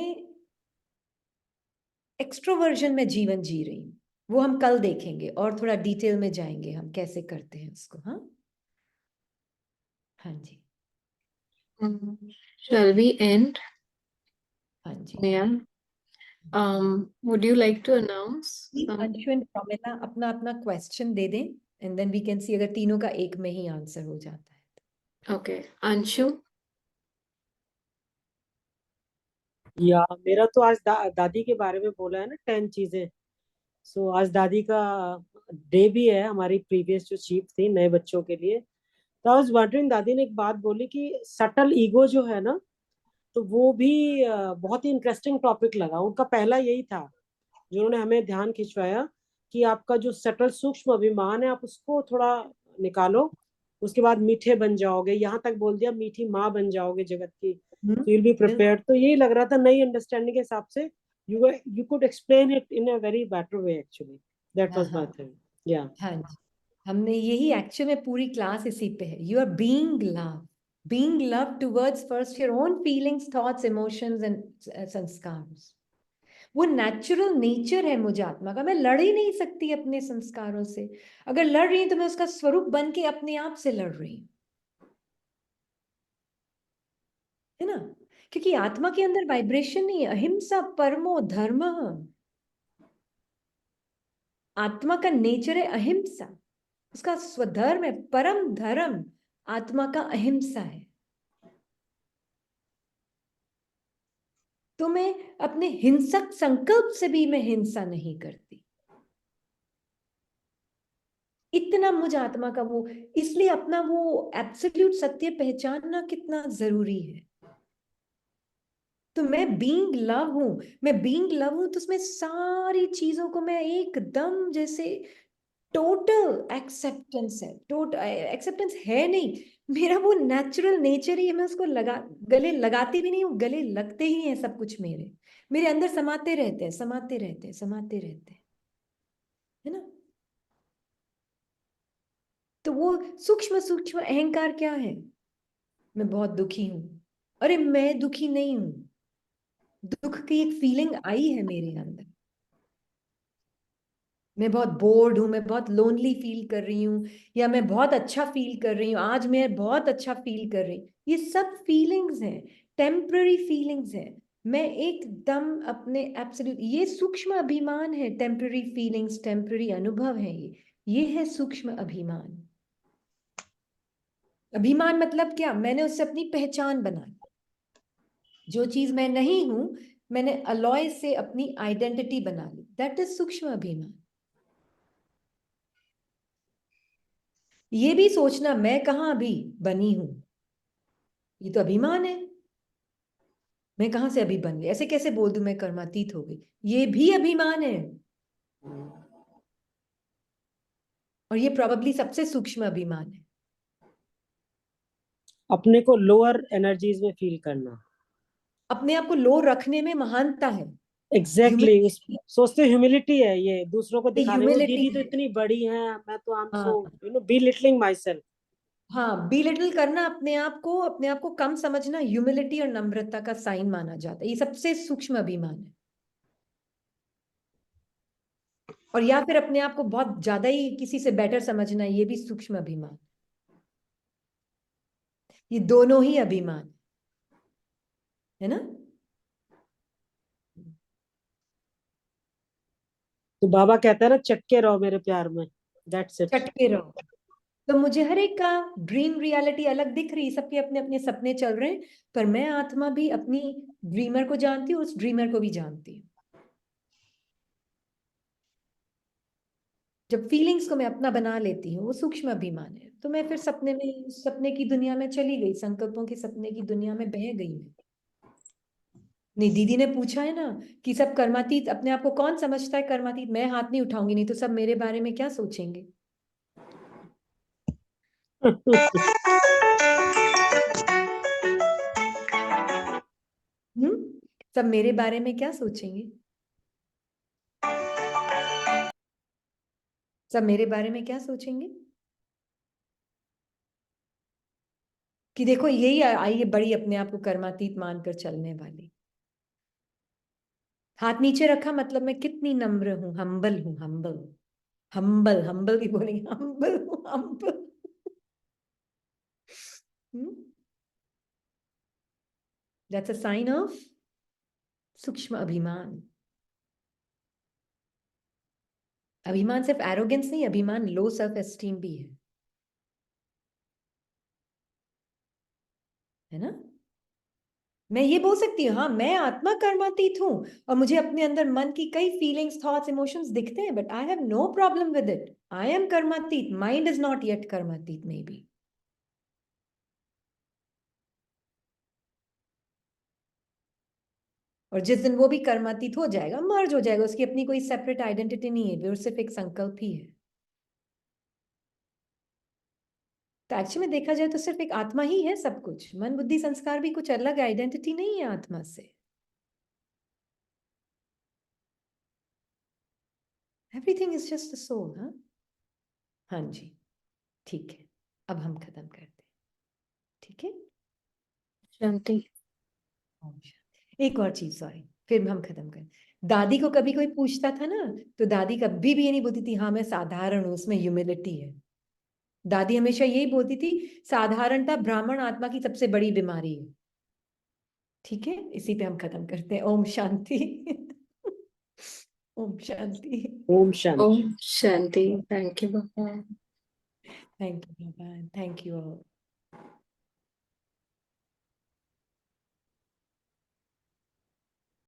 Speaker 1: एक्सट्रोवर्जन में जीवन जी रही हूँ, वो हम कल देखेंगे और थोड़ा डिटेल में जाएंगे हम कैसे करते हैं उसको। हाँ हाँ जी,
Speaker 2: Shall we end?
Speaker 1: हाँ जी।
Speaker 2: Neha, would you like to announce?
Speaker 1: Anshu and Pramila अपना अपना क्वेश्चन दे दें and then we can see अगर तीनों का एक में ही आंसर हो जाता है।
Speaker 2: Okay, Anshu.
Speaker 6: या मेरा तो आज दादी के बारे में बोला है ना 10 चीजें। सो आज दादी का डे भी है, हमारी प्रीवियस जो चीफ थी नए बच्चों के लिए। तो आई वाज वंडरिंग, दादी ने एक बात बोली कि सटल ईगो जो है ना, तो वो भी बहुत ही इंटरेस्टिंग टॉपिक लगा। उनका पहला यही था जिन्होंने हमें ध्यान खिंचवाया कि आपका जो सटल सूक्ष्म अभिमान है आप उसको थोड़ा निकालो, उसके बाद मीठे बन जाओगे। यहाँ तक बोल दिया मीठी माँ बन जाओगे जगत की, तो you'll be prepared। तो यही लग रहा था नई अंडरस्टैंडिंग के हिसाब से you could explain it in a very better way actually। That was my thing। Yeah।
Speaker 1: हाँ जी, हमने यही एक्चुअली में पूरी क्लास इसी पे है। You are being love towards first your own feelings, thoughts, emotions and sanskars. वो नेचुरल नेचर है मुझे आत्मा का। मैं लड़ ही नहीं सकती अपने संस्कारों से। अगर लड़ रही हूं तो मैं उसका स्वरूप बन के अपने आप से लड़ रही हूं, है ना? क्योंकि आत्मा के अंदर वाइब्रेशन नहीं है। अहिंसा परमो धर्म, आत्मा का नेचर है अहिंसा, उसका स्वधर्म है, परम धर्म आत्मा का अहिंसा है। तो मैं अपने हिंसक संकल्प से भी मैं हिंसा नहीं करती। इतना मुझे आत्मा का वो, इसलिए अपना वो एब्सोल्यूट सत्य पहचानना कितना जरूरी है। तो मैं बीइंग लव हूं, तो उसमें सारी चीजों को मैं एकदम जैसे टोटल एक्सेप्टेंस है। टोटल एक्सेप्टेंस है नहीं, मेरा वो नेचुरल नेचर ही है। मैं उसको गले लगाती भी नहीं हूँ, गले लगते ही हैं सब कुछ मेरे अंदर समाते रहते हैं, समाते रहते हैं, है ना? तो वो सूक्ष्म सूक्ष्म अहंकार क्या है? मैं बहुत दुखी हूं। अरे मैं दुखी नहीं हूं, दुख की एक फीलिंग आई है मेरे अंदर। मैं बहुत बोर्ड हूं, मैं बहुत लोनली फील कर रही हूँ, या मैं बहुत अच्छा फील कर रही हूँ, आज मैं बहुत अच्छा फील कर रही हूँ। ये सब फीलिंग्स हैं, टेम्पररी फीलिंग्स हैं। मैं एकदम अपने एब्सोल्यूट, ये सूक्ष्म अभिमान है। टेम्पररी फीलिंग्स, टेम्पररी अनुभव है ये है सूक्ष्म अभिमान। अभिमान मतलब क्या? मैंने उससे अपनी पहचान बनाई। जो चीज मैं नहीं हूं, मैंने अलॉय से अपनी आइडेंटिटी बना ली। दैट इज सूक्ष्म अभिमान। ये भी सोचना मैं कहाँ अभी बनी हूं, ये तो अभिमान है। मैं कहां से अभी बन गई? ऐसे कैसे बोल दूं मैं कर्मातीत हो गई? ये भी अभिमान है, और ये प्रोबेबली सबसे सूक्ष्म अभिमान है।
Speaker 6: अपने को लोअर एनर्जीज में फील करना,
Speaker 1: अपने आप को लो रखने में महानता है।
Speaker 6: Exactly exactly। सोचते ह्यूमिलिटी है ये, दूसरों को दिखाने। वो
Speaker 1: ह्यूमिलिटी
Speaker 6: दीदी तो
Speaker 1: है।
Speaker 6: इतनी बड़ी है, मैं तो आई एम
Speaker 1: हाँ
Speaker 6: सो बी लिटलिंग माई सेल्फ।
Speaker 1: हाँ, बी लिटिल करना, अपने आप को कम समझना, ह्यूमिलिटी और नम्रता का साइन माना जाता है। ये सबसे सूक्ष्म अभिमान है। और या फिर अपने आप को बहुत ज्यादा ही किसी से बेटर समझना, ये भी सूक्ष्म अभिमान। ये दोनों ही अभिमान है ना?
Speaker 6: तो बाबा कहता है ना, चटके रहो मेरे प्यार में। That's it.
Speaker 1: चटके रहो। तो मुझे हर एक का ड्रीम रियलिटी अलग दिख रही, सबके अपने अपने सपने चल रहे हैं, पर मैं आत्मा भी अपनी ड्रीमर को जानती हूँ, उस ड्रीमर को भी जानती हूँ। जब फीलिंग्स को मैं अपना बना लेती हूँ, वो सूक्ष्म अभिमान है। तो मैं फिर सपने में, उस सपने की दुनिया में चली गई, संकल्पों के सपने की दुनिया में बह गई मैं। नहीं, दीदी ने पूछा है ना कि सब कर्मातीत, अपने आप को कौन समझता है कर्मातीत? मैं हाथ नहीं उठाऊंगी, नहीं तो सब मेरे बारे में क्या सोचेंगे। सब मेरे बारे में क्या सोचेंगे? सब मेरे बारे में क्या सोचेंगे कि देखो यही आई है बड़ी अपने आप को कर्मातीत मानकर चलने वाली। हाथ नीचे रखा मतलब मैं कितनी नम्र हूं, हम्बल हूं, हम्बल हम्बल हम्बल की बोलेंगे, हम्बल हूं, humble. That's a sign of सूक्ष्म अभिमान। अभिमान सिर्फ एरोगेंस नहीं, अभिमान लो सेल्फ एस्टीम भी है ना? मैं ये बोल सकती हूँ हाँ मैं आत्मा कर्मातीत हूं और मुझे अपने अंदर मन की कई फीलिंग्स, थॉट्स, इमोशंस दिखते हैं, but I have no problem with it. I am karmateet, mind is not yet karmateet may be. और जिस दिन वो भी कर्मातीत हो जाएगा, मर्ज हो जाएगा, उसकी अपनी कोई सेपरेट आइडेंटिटी नहीं है, वो सिर्फ एक संकल्प ही है। तो एक्चुअली में देखा जाए तो सिर्फ एक आत्मा ही है सब कुछ। मन बुद्धि संस्कार भी कुछ अलग आइडेंटिटी नहीं है आत्मा से। Everything is just the soul. हाँ जी, ठीक है, अब हम खत्म करते हैं। ठीक है,
Speaker 2: शांति।
Speaker 1: एक और चीज, सॉरी, फिर हम खत्म करें। दादी को कभी कोई पूछता था ना, तो दादी कभी भी ये नहीं बोलती थी हाँ मैं साधारण हूं, उसमें ह्यूमिलिटी है। दादी हमेशा यही बोलती थी साधारणता ब्राह्मण आत्मा की सबसे बड़ी बीमारी है। ठीक है, इसी पे हम खत्म करते हैं। ओम शांति। ओम शांति।
Speaker 6: ओम शांति।
Speaker 2: ओम शांति। थैंक यू भगवान।
Speaker 1: थैंक यू भगवान, थैंक यू ऑल।